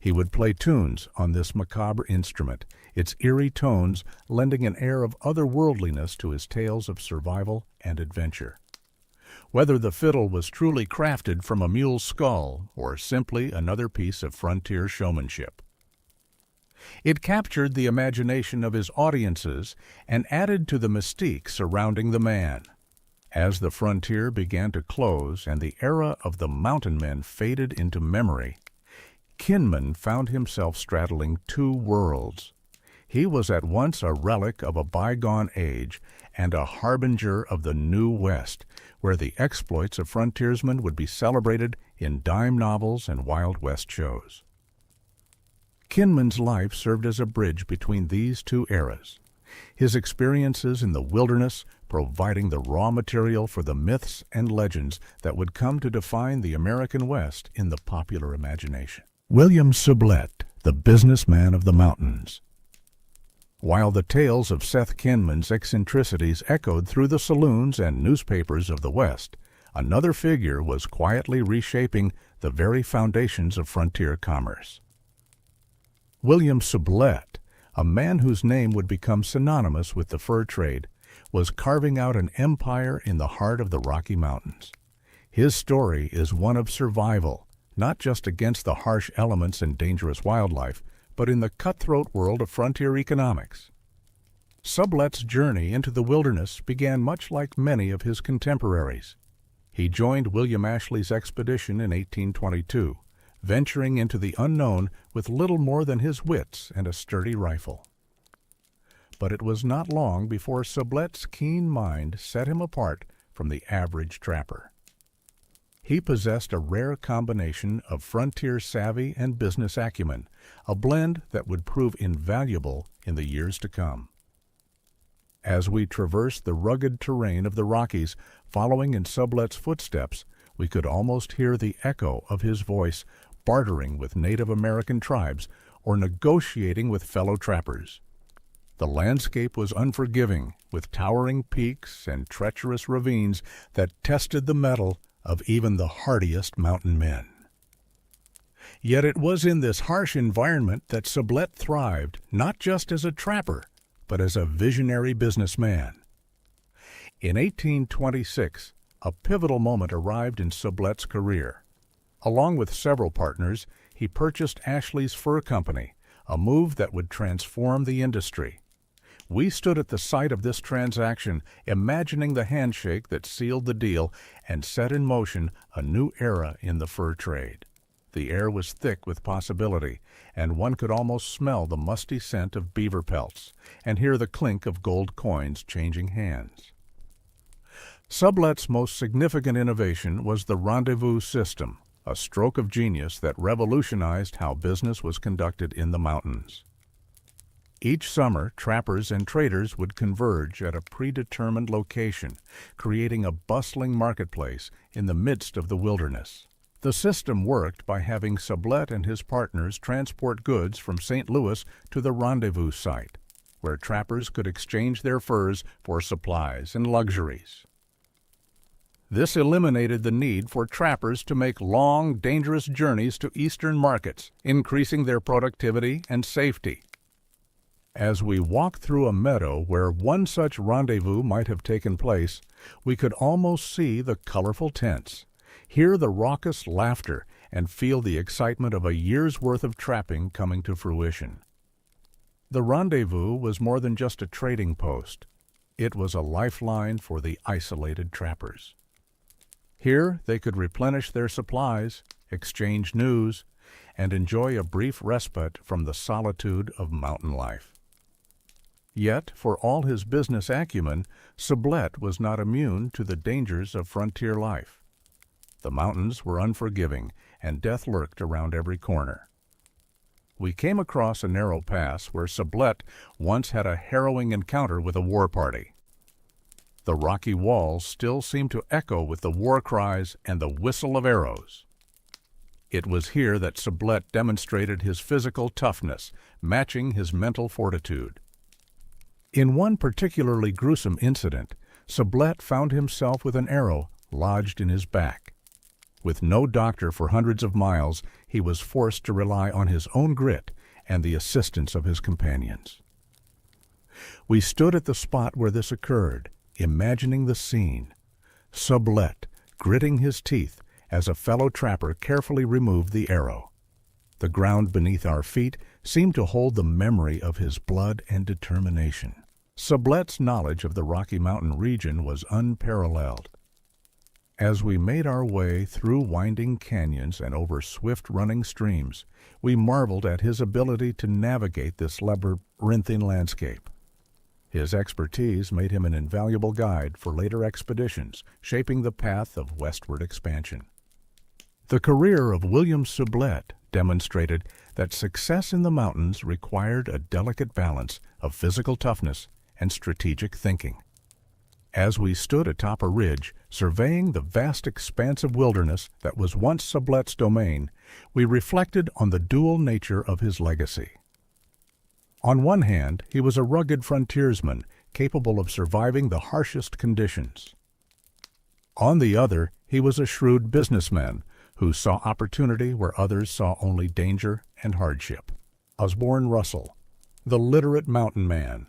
He would play tunes on this macabre instrument, its eerie tones lending an air of otherworldliness to his tales of survival and adventure. Whether the fiddle was truly crafted from a mule's skull or simply another piece of frontier showmanship, it captured the imagination of his audiences and added to the mystique surrounding the man. As the frontier began to close and the era of the mountain men faded into memory, Kinman found himself straddling two worlds. He was at once a relic of a bygone age and a harbinger of the New West, where the exploits of frontiersmen would be celebrated in dime novels and Wild West shows. Kinman's life served as a bridge between these two eras, his experiences in the wilderness providing the raw material for the myths and legends that would come to define the American West in the popular imagination. William Sublette, the businessman of the mountains. While the tales of Seth Kinman's eccentricities echoed through the saloons and newspapers of the West, another figure was quietly reshaping the very foundations of frontier commerce. William Sublette, a man whose name would become synonymous with the fur trade, was carving out an empire in the heart of the Rocky Mountains. His story is one of survival, not just against the harsh elements and dangerous wildlife, but in the cutthroat world of frontier economics. Sublette's journey into the wilderness began much like many of his contemporaries. He joined William Ashley's expedition in 1822, venturing into the unknown with little more than his wits and a sturdy rifle. But it was not long before Sublette's keen mind set him apart from the average trapper. He possessed a rare combination of frontier savvy and business acumen, a blend that would prove invaluable in the years to come. As we traversed the rugged terrain of the Rockies, following in Sublette's footsteps, we could almost hear the echo of his voice bartering with Native American tribes or negotiating with fellow trappers. The landscape was unforgiving, with towering peaks and treacherous ravines that tested the mettle of even the hardiest mountain men. Yet it was in this harsh environment that Sublette thrived, not just as a trapper, but as a visionary businessman. In 1826, a pivotal moment arrived in Sublette's career. Along with several partners, he purchased Ashley's Fur Company, a move that would transform the industry. We stood at the site of this transaction, imagining the handshake that sealed the deal and set in motion a new era in the fur trade. The air was thick with possibility, and one could almost smell the musty scent of beaver pelts and hear the clink of gold coins changing hands. Sublette's most significant innovation was the rendezvous system, a stroke of genius that revolutionized how business was conducted in the mountains. Each summer, trappers and traders would converge at a predetermined location, creating a bustling marketplace in the midst of the wilderness. The system worked by having Sublette and his partners transport goods from St. Louis to the rendezvous site, where trappers could exchange their furs for supplies and luxuries. This eliminated the need for trappers to make long, dangerous journeys to eastern markets, increasing their productivity and safety. As we walked through a meadow where one such rendezvous might have taken place, we could almost see the colorful tents, hear the raucous laughter, and feel the excitement of a year's worth of trapping coming to fruition. The rendezvous was more than just a trading post. It was a lifeline for the isolated trappers. Here they could replenish their supplies, exchange news, and enjoy a brief respite from the solitude of mountain life. Yet, for all his business acumen, Sublette was not immune to the dangers of frontier life. The mountains were unforgiving, and death lurked around every corner. We came across a narrow pass where Sublette once had a harrowing encounter with a war party. The rocky walls still seemed to echo with the war cries and the whistle of arrows. It was here that Sublette demonstrated his physical toughness, matching his mental fortitude. In one particularly gruesome incident, Sublette found himself with an arrow lodged in his back. With no doctor for hundreds of miles, he was forced to rely on his own grit and the assistance of his companions. We stood at the spot where this occurred, imagining the scene. Sublette, gritting his teeth as a fellow trapper carefully removed the arrow. The ground beneath our feet seemed to hold the memory of his blood and determination. Sublette's knowledge of the Rocky Mountain region was unparalleled. As we made our way through winding canyons and over swift-running streams, we marveled at his ability to navigate this labyrinthine landscape. His expertise made him an invaluable guide for later expeditions, shaping the path of westward expansion. The career of William Sublette demonstrated that success in the mountains required a delicate balance of physical toughness and strategic thinking. As we stood atop a ridge, surveying the vast expanse of wilderness that was once Sublette's domain, we reflected on the dual nature of his legacy. On one hand, he was a rugged frontiersman capable of surviving the harshest conditions. On the other, he was a shrewd businessman who saw opportunity where others saw only danger and hardship. Osborne Russell, the literate mountain man.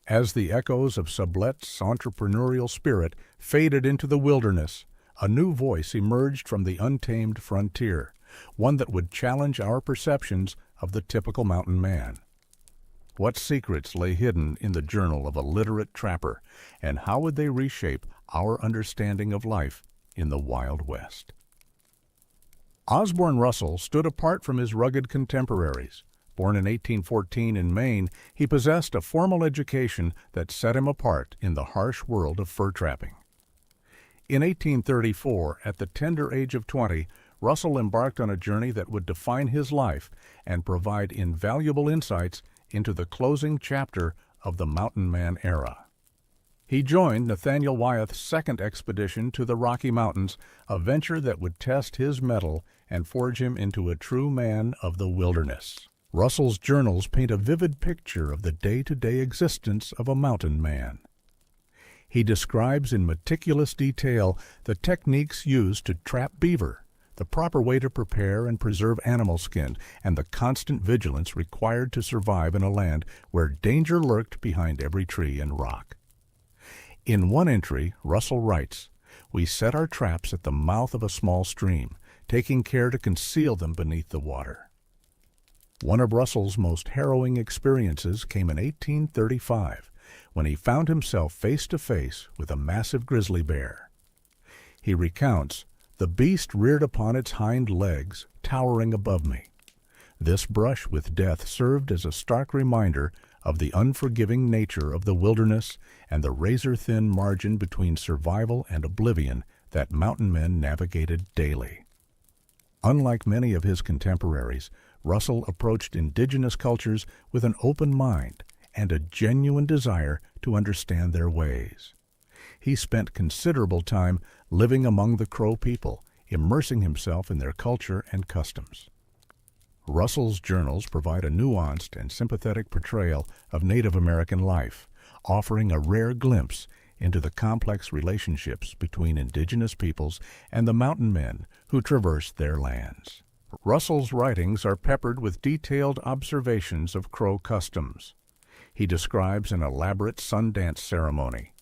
As the echoes of Sublette's entrepreneurial spirit faded into the wilderness, a new voice emerged from the untamed frontier, one that would challenge our perceptions of the typical mountain man. What secrets lay hidden in the journal of a literate trapper, and how would they reshape our understanding of life in the Wild West? Osborne Russell stood apart from his rugged contemporaries. Born in 1814 in Maine, he possessed a formal education that set him apart in the harsh world of fur trapping. In 1834, at the tender age of 20, Russell embarked on a journey that would define his life and provide invaluable insights into the closing chapter of the mountain man era. He joined Nathaniel Wyeth's second expedition to the Rocky Mountains, a venture that would test his mettle and forge him into a true man of the wilderness. Russell's journals paint a vivid picture of the day-to-day existence of a mountain man. He describes in meticulous detail the techniques used to trap beaver, the proper way to prepare and preserve animal skin, and the constant vigilance required to survive in a land where danger lurked behind every tree and rock. In one entry, Russell writes, "We set our traps at the mouth of a small stream, taking care to conceal them beneath the water." One of Russell's most harrowing experiences came in 1835, when he found himself face to face with a massive grizzly bear. He recounts, "The beast reared upon its hind legs, towering above me. This brush with death served as a stark reminder of the unforgiving nature of the wilderness and the razor-thin margin between survival and oblivion that mountain men navigated daily." Unlike many of his contemporaries, Russell approached indigenous cultures with an open mind and a genuine desire to understand their ways. He spent considerable time living among the Crow people, immersing himself in their culture and customs. Russell's journals provide a nuanced and sympathetic portrayal of Native American life, offering a rare glimpse into the complex relationships between indigenous peoples and the mountain men who traversed their lands. Russell's writings are peppered with detailed observations of Crow customs. He describes an elaborate sun dance ceremony.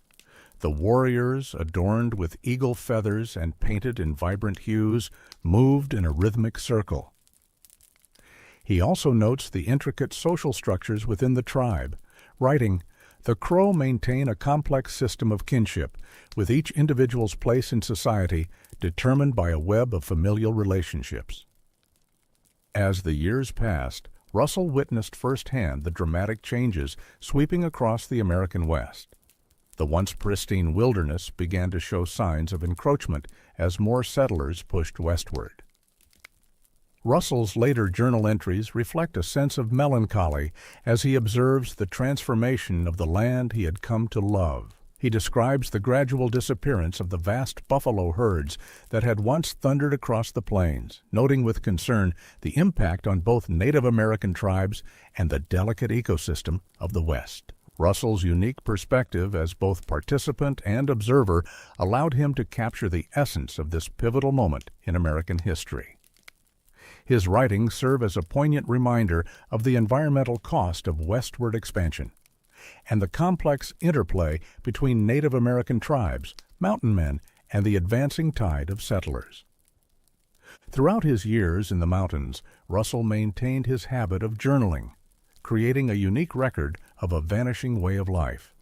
The warriors, adorned with eagle feathers and painted in vibrant hues, moved in a rhythmic circle. He also notes the intricate social structures within the tribe, writing, "The Crow maintain a complex system of kinship, with each individual's place in society determined by a web of familial relationships." As the years passed, Russell witnessed firsthand the dramatic changes sweeping across the American West. The once pristine wilderness began to show signs of encroachment as more settlers pushed westward. Russell's later journal entries reflect a sense of melancholy as he observes the transformation of the land he had come to love. He describes the gradual disappearance of the vast buffalo herds that had once thundered across the plains, noting with concern the impact on both Native American tribes and the delicate ecosystem of the West. Russell's unique perspective as both participant and observer allowed him to capture the essence of this pivotal moment in American history. His writings serve as a poignant reminder of the environmental cost of westward expansion and the complex interplay between Native American tribes, mountain men, and the advancing tide of settlers. Throughout his years in the mountains, Russell maintained his habit of journaling, creating a unique record of a vanishing way of life.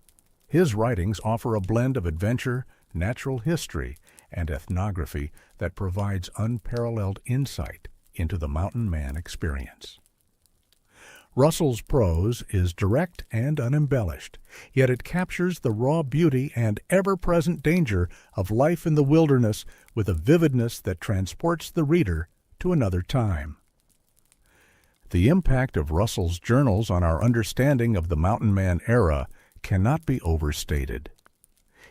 His writings offer a blend of adventure, natural history, and ethnography that provides unparalleled insight into the mountain man experience. Russell's prose is direct and unembellished, yet it captures the raw beauty and ever-present danger of life in the wilderness with a vividness that transports the reader to another time. The impact of Russell's journals on our understanding of the mountain man era cannot be overstated.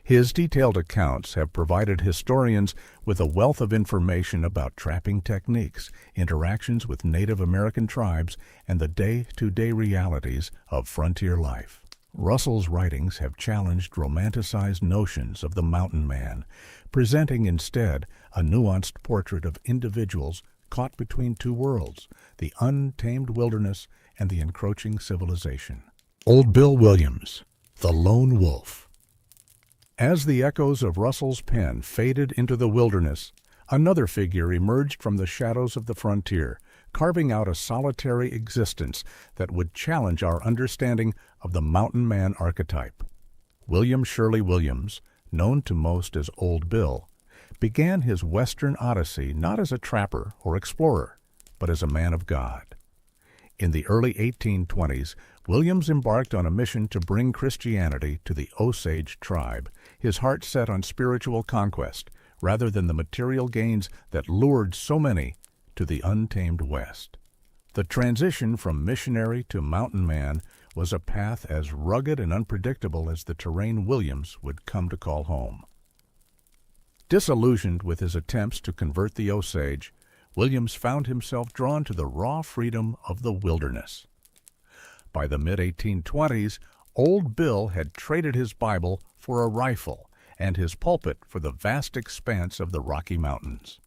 His detailed accounts have provided historians with a wealth of information about trapping techniques, interactions with Native American tribes, and the day-to-day realities of frontier life. Russell's writings have challenged romanticized notions of the mountain man, presenting instead a nuanced portrait of individuals caught between two worlds, the untamed wilderness and the encroaching civilization. Old Bill Williams, the Lone Wolf. As the echoes of Russell's pen faded into the wilderness, another figure emerged from the shadows of the frontier, carving out a solitary existence that would challenge our understanding of the mountain man archetype. William Shirley Williams, known to most as Old Bill, began his Western odyssey not as a trapper or explorer, but as a man of God. In the early 1820s, Williams embarked on a mission to bring Christianity to the Osage tribe, his heart set on spiritual conquest rather than the material gains that lured so many to the untamed West. The transition from missionary to mountain man was a path as rugged and unpredictable as the terrain Williams would come to call home. Disillusioned with his attempts to convert the Osage, Williams found himself drawn to the raw freedom of the wilderness. By the mid-1820s, Old Bill had traded his Bible for a rifle and his pulpit for the vast expanse of the Rocky Mountains.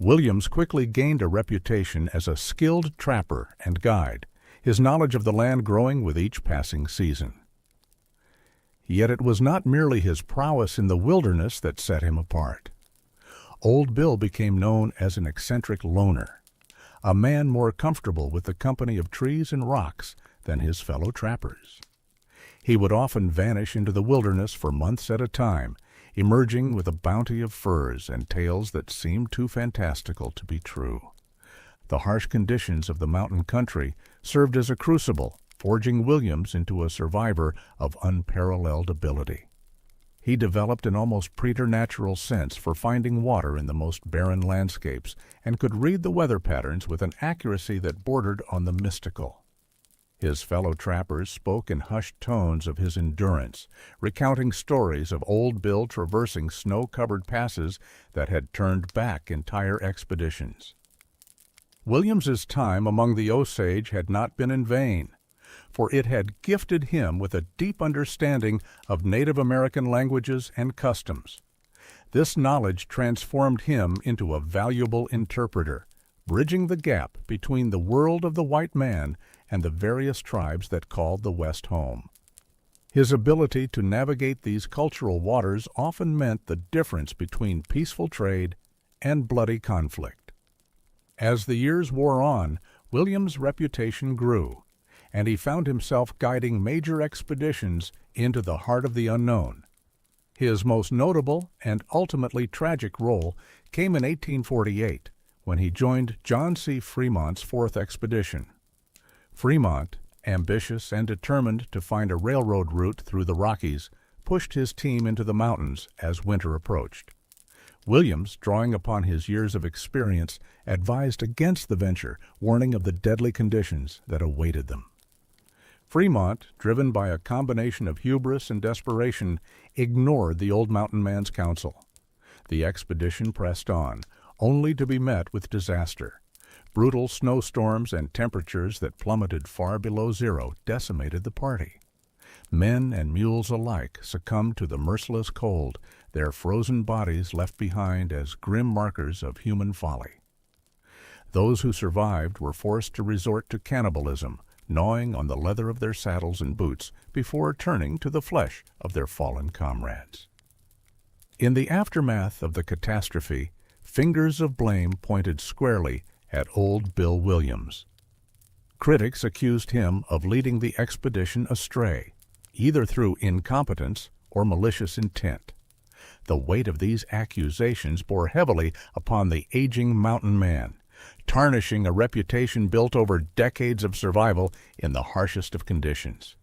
Williams quickly gained a reputation as a skilled trapper and guide, his knowledge of the land growing with each passing season. Yet it was not merely his prowess in the wilderness that set him apart. Old Bill became known as an eccentric loner, a man more comfortable with the company of trees and rocks than his fellow trappers. He would often vanish into the wilderness for months at a time, emerging with a bounty of furs and tales that seemed too fantastical to be true. The harsh conditions of the mountain country served as a crucible, forging Williams into a survivor of unparalleled ability. He developed an almost preternatural sense for finding water in the most barren landscapes and could read the weather patterns with an accuracy that bordered on the mystical. His fellow trappers spoke in hushed tones of his endurance, recounting stories of Old Bill traversing snow-covered passes that had turned back entire expeditions. Williams's time among the Osage had not been in vain, for it had gifted him with a deep understanding of Native American languages and customs. This knowledge transformed him into a valuable interpreter, bridging the gap between the world of the white man and the various tribes that called the West home. His ability to navigate these cultural waters often meant the difference between peaceful trade and bloody conflict. As the years wore on, Williams' reputation grew, and he found himself guiding major expeditions into the heart of the unknown. His most notable and ultimately tragic role came in 1848, when he joined John C. Fremont's fourth expedition. Fremont, ambitious and determined to find a railroad route through the Rockies, pushed his team into the mountains as winter approached. Williams, drawing upon his years of experience, advised against the venture, warning of the deadly conditions that awaited them. Fremont, driven by a combination of hubris and desperation, ignored the old mountain man's counsel. The expedition pressed on, only to be met with disaster. Brutal snowstorms and temperatures that plummeted far below zero decimated the party. Men and mules alike succumbed to the merciless cold, their frozen bodies left behind as grim markers of human folly. Those who survived were forced to resort to cannibalism, gnawing on the leather of their saddles and boots before turning to the flesh of their fallen comrades. In the aftermath of the catastrophe, fingers of blame pointed squarely at old Bill Williams. Critics accused him of leading the expedition astray, either through incompetence or malicious intent. The weight of these accusations bore heavily upon the aging mountain man, tarnishing a reputation built over decades of survival in the harshest of conditions.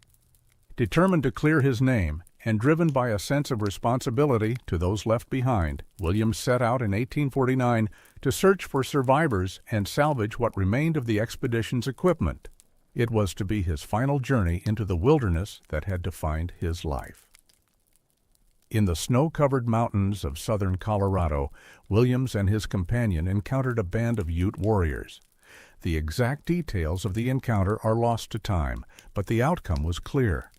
Determined to clear his name, and driven by a sense of responsibility to those left behind, Williams set out in 1849 to search for survivors and salvage what remained of the expedition's equipment. It was to be his final journey into the wilderness that had defined his life. In the snow-covered mountains of southern Colorado, Williams and his companion encountered a band of Ute warriors. The exact details of the encounter are lost to time, but the outcome was clear.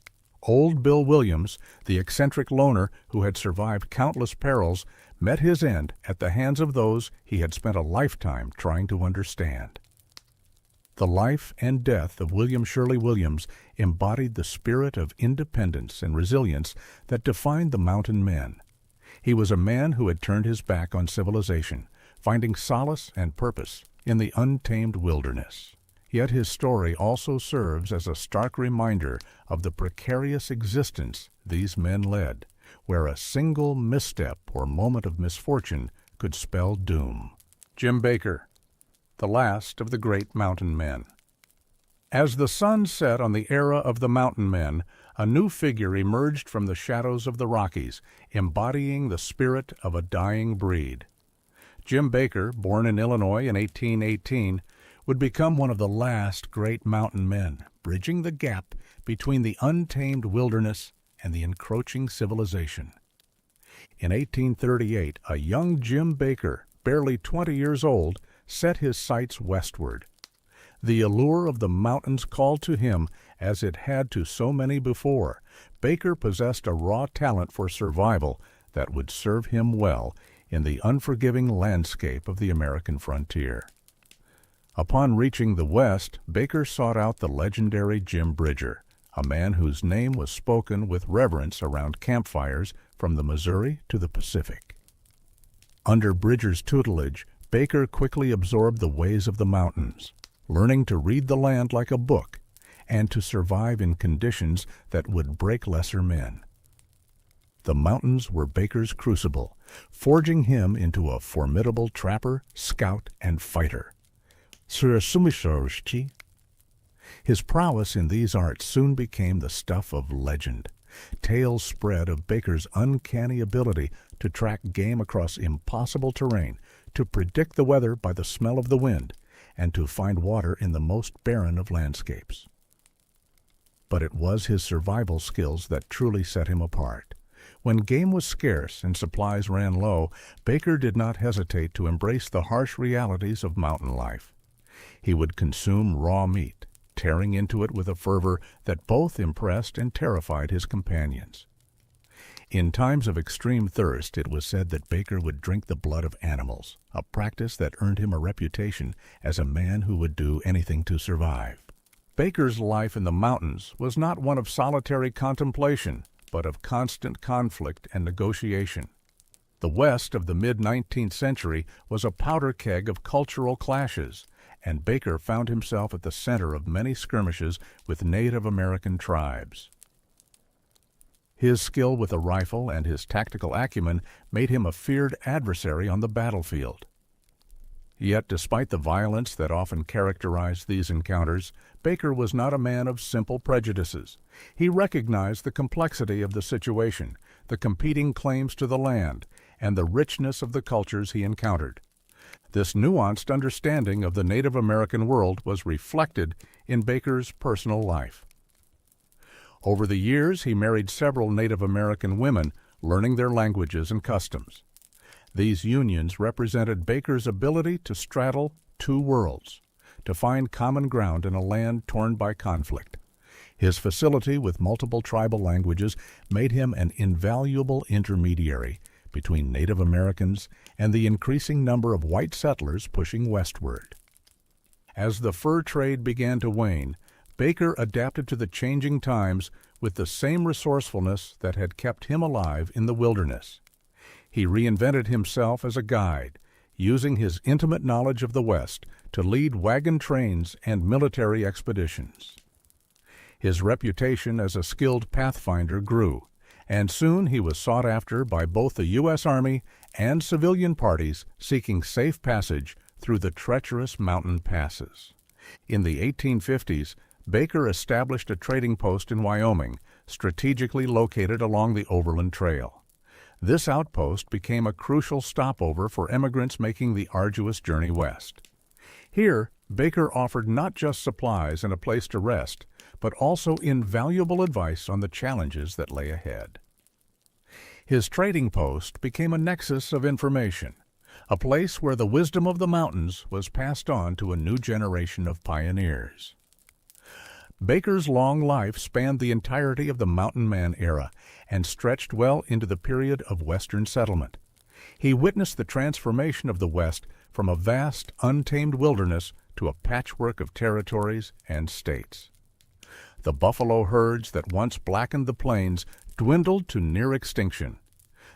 Old Bill Williams, the eccentric loner who had survived countless perils, met his end at the hands of those he had spent a lifetime trying to understand. The life and death of William Shirley Williams embodied the spirit of independence and resilience that defined the mountain men. He was a man who had turned his back on civilization, finding solace and purpose in the untamed wilderness. Yet his story also serves as a stark reminder of the precarious existence these men led, where a single misstep or moment of misfortune could spell doom. Jim Baker, the last of the great mountain men. As the sun set on the era of the mountain men, a new figure emerged from the shadows of the Rockies, embodying the spirit of a dying breed. Jim Baker, born in Illinois in 1818, would become one of the last great mountain men, bridging the gap between the untamed wilderness and the encroaching civilization. In 1838, a young Jim Baker, barely 20 years old, set his sights westward. The allure of the mountains called to him, as it had to so many before. Baker possessed a raw talent for survival that would serve him well in the unforgiving landscape of the American frontier. Upon reaching the West, Baker sought out the legendary Jim Bridger, a man whose name was spoken with reverence around campfires from the Missouri to the Pacific. Under Bridger's tutelage, Baker quickly absorbed the ways of the mountains, learning to read the land like a book and to survive in conditions that would break lesser men. The mountains were Baker's crucible, forging him into a formidable trapper, scout, and fighter. His prowess in these arts soon became the stuff of legend. Tales spread of Baker's uncanny ability to track game across impossible terrain, to predict the weather by the smell of the wind, and to find water in the most barren of landscapes. But it was his survival skills that truly set him apart. When game was scarce and supplies ran low, Baker did not hesitate to embrace the harsh realities of mountain life. He would consume raw meat, tearing into it with a fervor that both impressed and terrified his companions. In times of extreme thirst, it was said that Baker would drink the blood of animals, a practice that earned him a reputation as a man who would do anything to survive. Baker's life in the mountains was not one of solitary contemplation, but of constant conflict and negotiation. The West of the mid-19th century was a powder keg of cultural clashes, and Baker found himself at the center of many skirmishes with Native American tribes. His skill with a rifle and his tactical acumen made him a feared adversary on the battlefield. Yet, despite the violence that often characterized these encounters, Baker was not a man of simple prejudices. He recognized the complexity of the situation, the competing claims to the land, and the richness of the cultures he encountered. This nuanced understanding of the Native American world was reflected in Baker's personal life. Over the years, he married several Native American women, learning their languages and customs. These unions represented Baker's ability to straddle two worlds, to find common ground in a land torn by conflict. His facility with multiple tribal languages made him an invaluable intermediary between Native Americans and the increasing number of white settlers pushing westward. As the fur trade began to wane, Baker adapted to the changing times with the same resourcefulness that had kept him alive in the wilderness. He reinvented himself as a guide, using his intimate knowledge of the West to lead wagon trains and military expeditions. His reputation as a skilled pathfinder grew, and soon he was sought after by both the U.S. Army and civilian parties seeking safe passage through the treacherous mountain passes. In the 1850s, Baker established a trading post in Wyoming, strategically located along the Overland Trail. This outpost became a crucial stopover for emigrants making the arduous journey west. Here, Baker offered not just supplies and a place to rest, but also invaluable advice on the challenges that lay ahead. His trading post became a nexus of information, a place where the wisdom of the mountains was passed on to a new generation of pioneers. Baker's long life spanned the entirety of the Mountain Man era and stretched well into the period of Western settlement. He witnessed the transformation of the West from a vast, untamed wilderness to a patchwork of territories and states. The buffalo herds that once blackened the plains dwindled to near extinction.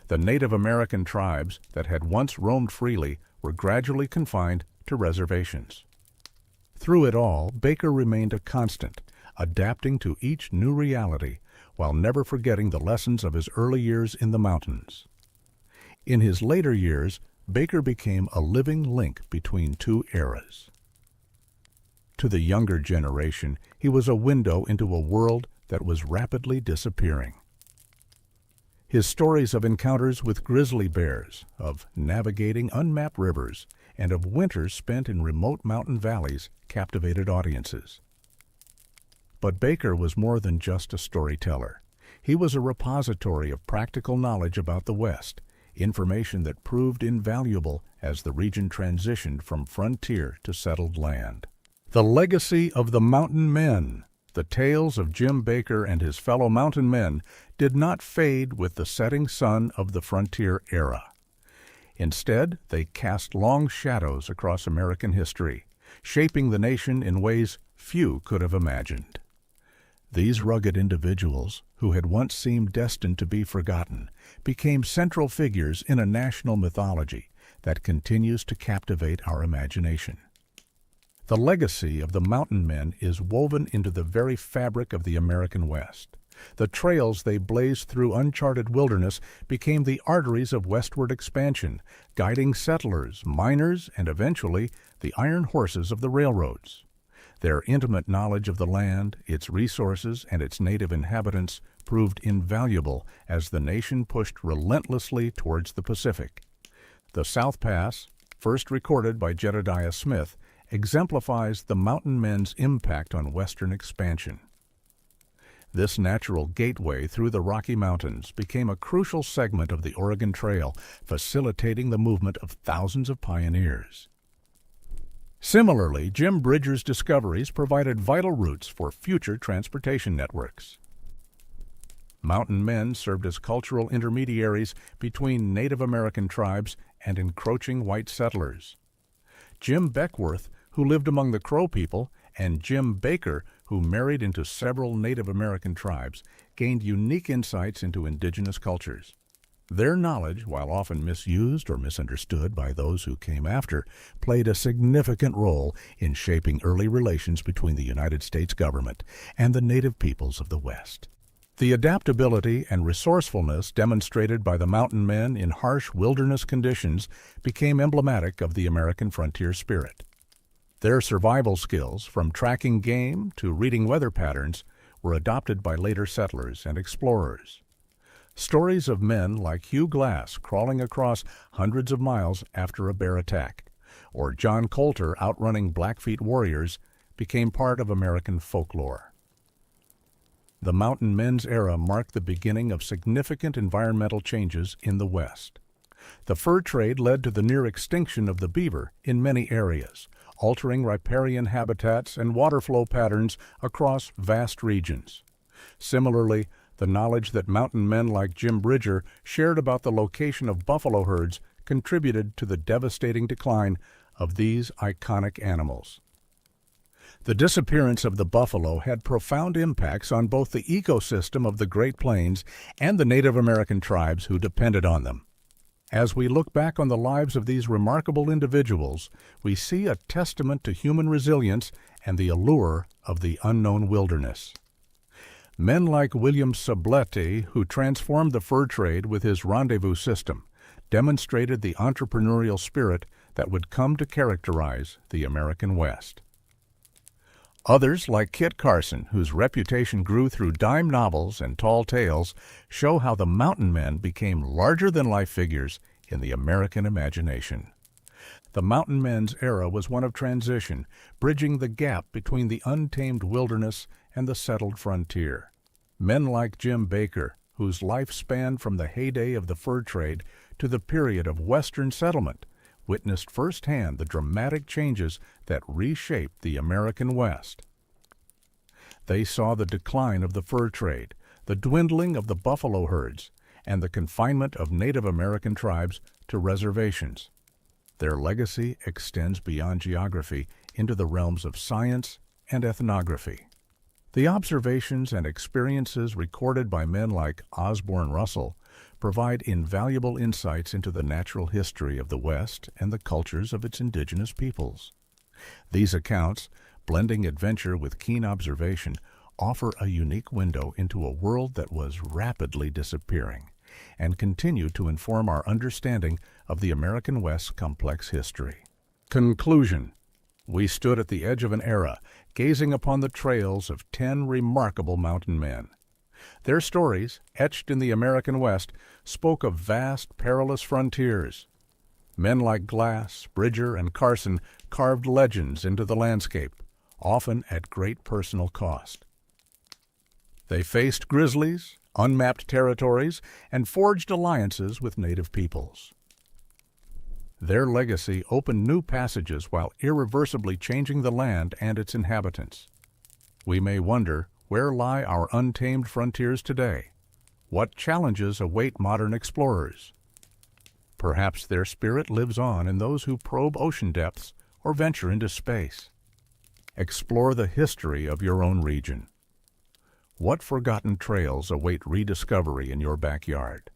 The Native American tribes that had once roamed freely were gradually confined to reservations. Through it all, Baker remained a constant, adapting to each new reality while never forgetting the lessons of his early years in the mountains. In his later years, Baker became a living link between two eras. To the younger generation, he was a window into a world that was rapidly disappearing. His stories of encounters with grizzly bears, of navigating unmapped rivers, and of winters spent in remote mountain valleys captivated audiences. But Baker was more than just a storyteller. He was a repository of practical knowledge about the West, information that proved invaluable as the region transitioned from frontier to settled land. The legacy of the Mountain Men, the tales of Jim Baker and his fellow mountain men, did not fade with the setting sun of the frontier era. Instead, they cast long shadows across American history, shaping the nation in ways few could have imagined. These rugged individuals, who had once seemed destined to be forgotten, became central figures in a national mythology that continues to captivate our imagination. The legacy of the Mountain Men is woven into the very fabric of the American West. The trails they blazed through uncharted wilderness became the arteries of westward expansion, guiding settlers, miners, and eventually the iron horses of the railroads. Their intimate knowledge of the land, its resources, and its native inhabitants proved invaluable as the nation pushed relentlessly towards the Pacific. The South Pass, first recorded by Jedediah Smith, exemplifies the mountain men's impact on Western expansion. This natural gateway through the Rocky Mountains became a crucial segment of the Oregon Trail, facilitating the movement of thousands of pioneers. Similarly, Jim Bridger's discoveries provided vital routes for future transportation networks. Mountain men served as cultural intermediaries between Native American tribes and encroaching white settlers. Jim Beckworth, who lived among the Crow people, and Jim Baker, who married into several Native American tribes, gained unique insights into indigenous cultures. Their knowledge, while often misused or misunderstood by those who came after, played a significant role in shaping early relations between the United States government and the native peoples of the West. The adaptability and resourcefulness demonstrated by the mountain men in harsh wilderness conditions became emblematic of the American frontier spirit. Their survival skills, from tracking game to reading weather patterns, were adopted by later settlers and explorers. Stories of men like Hugh Glass crawling across hundreds of miles after a bear attack, or John Colter outrunning Blackfeet warriors, became part of American folklore. The mountain men's era marked the beginning of significant environmental changes in the West. The fur trade led to the near extinction of the beaver in many areas, altering riparian habitats and water flow patterns across vast regions. Similarly, the knowledge that mountain men like Jim Bridger shared about the location of buffalo herds contributed to the devastating decline of these iconic animals. The disappearance of the buffalo had profound impacts on both the ecosystem of the Great Plains and the Native American tribes who depended on them. As we look back on the lives of these remarkable individuals, we see a testament to human resilience and the allure of the unknown wilderness. Men like William Sublette, who transformed the fur trade with his rendezvous system, demonstrated the entrepreneurial spirit that would come to characterize the American West. Others, like Kit Carson, whose reputation grew through dime novels and tall tales, show how the mountain men became larger-than-life figures in the American imagination. The mountain men's era was one of transition, bridging the gap between the untamed wilderness and the settled frontier. Men like Jim Baker, whose life spanned from the heyday of the fur trade to the period of Western settlement, witnessed firsthand the dramatic changes that reshaped the American West. They saw the decline of the fur trade, the dwindling of the buffalo herds, and the confinement of Native American tribes to reservations. Their legacy extends beyond geography into the realms of science and ethnography. The observations and experiences recorded by men like Osborne Russell provide invaluable insights into the natural history of the West and the cultures of its indigenous peoples. These accounts, blending adventure with keen observation, offer a unique window into a world that was rapidly disappearing and continue to inform our understanding of the American West's complex history. Conclusion. We stood at the edge of an era, gazing upon the trails of 10 remarkable mountain men. Their stories, etched in the American West, spoke of vast, perilous frontiers. Men like Glass, Bridger, and Carson carved legends into the landscape, often at great personal cost. They faced grizzlies, unmapped territories, and forged alliances with native peoples. Their legacy opened new passages while irreversibly changing the land and its inhabitants. We may wonder, where lie our untamed frontiers today? What challenges await modern explorers? Perhaps their spirit lives on in those who probe ocean depths or venture into space. Explore the history of your own region. What forgotten trails await rediscovery in your backyard?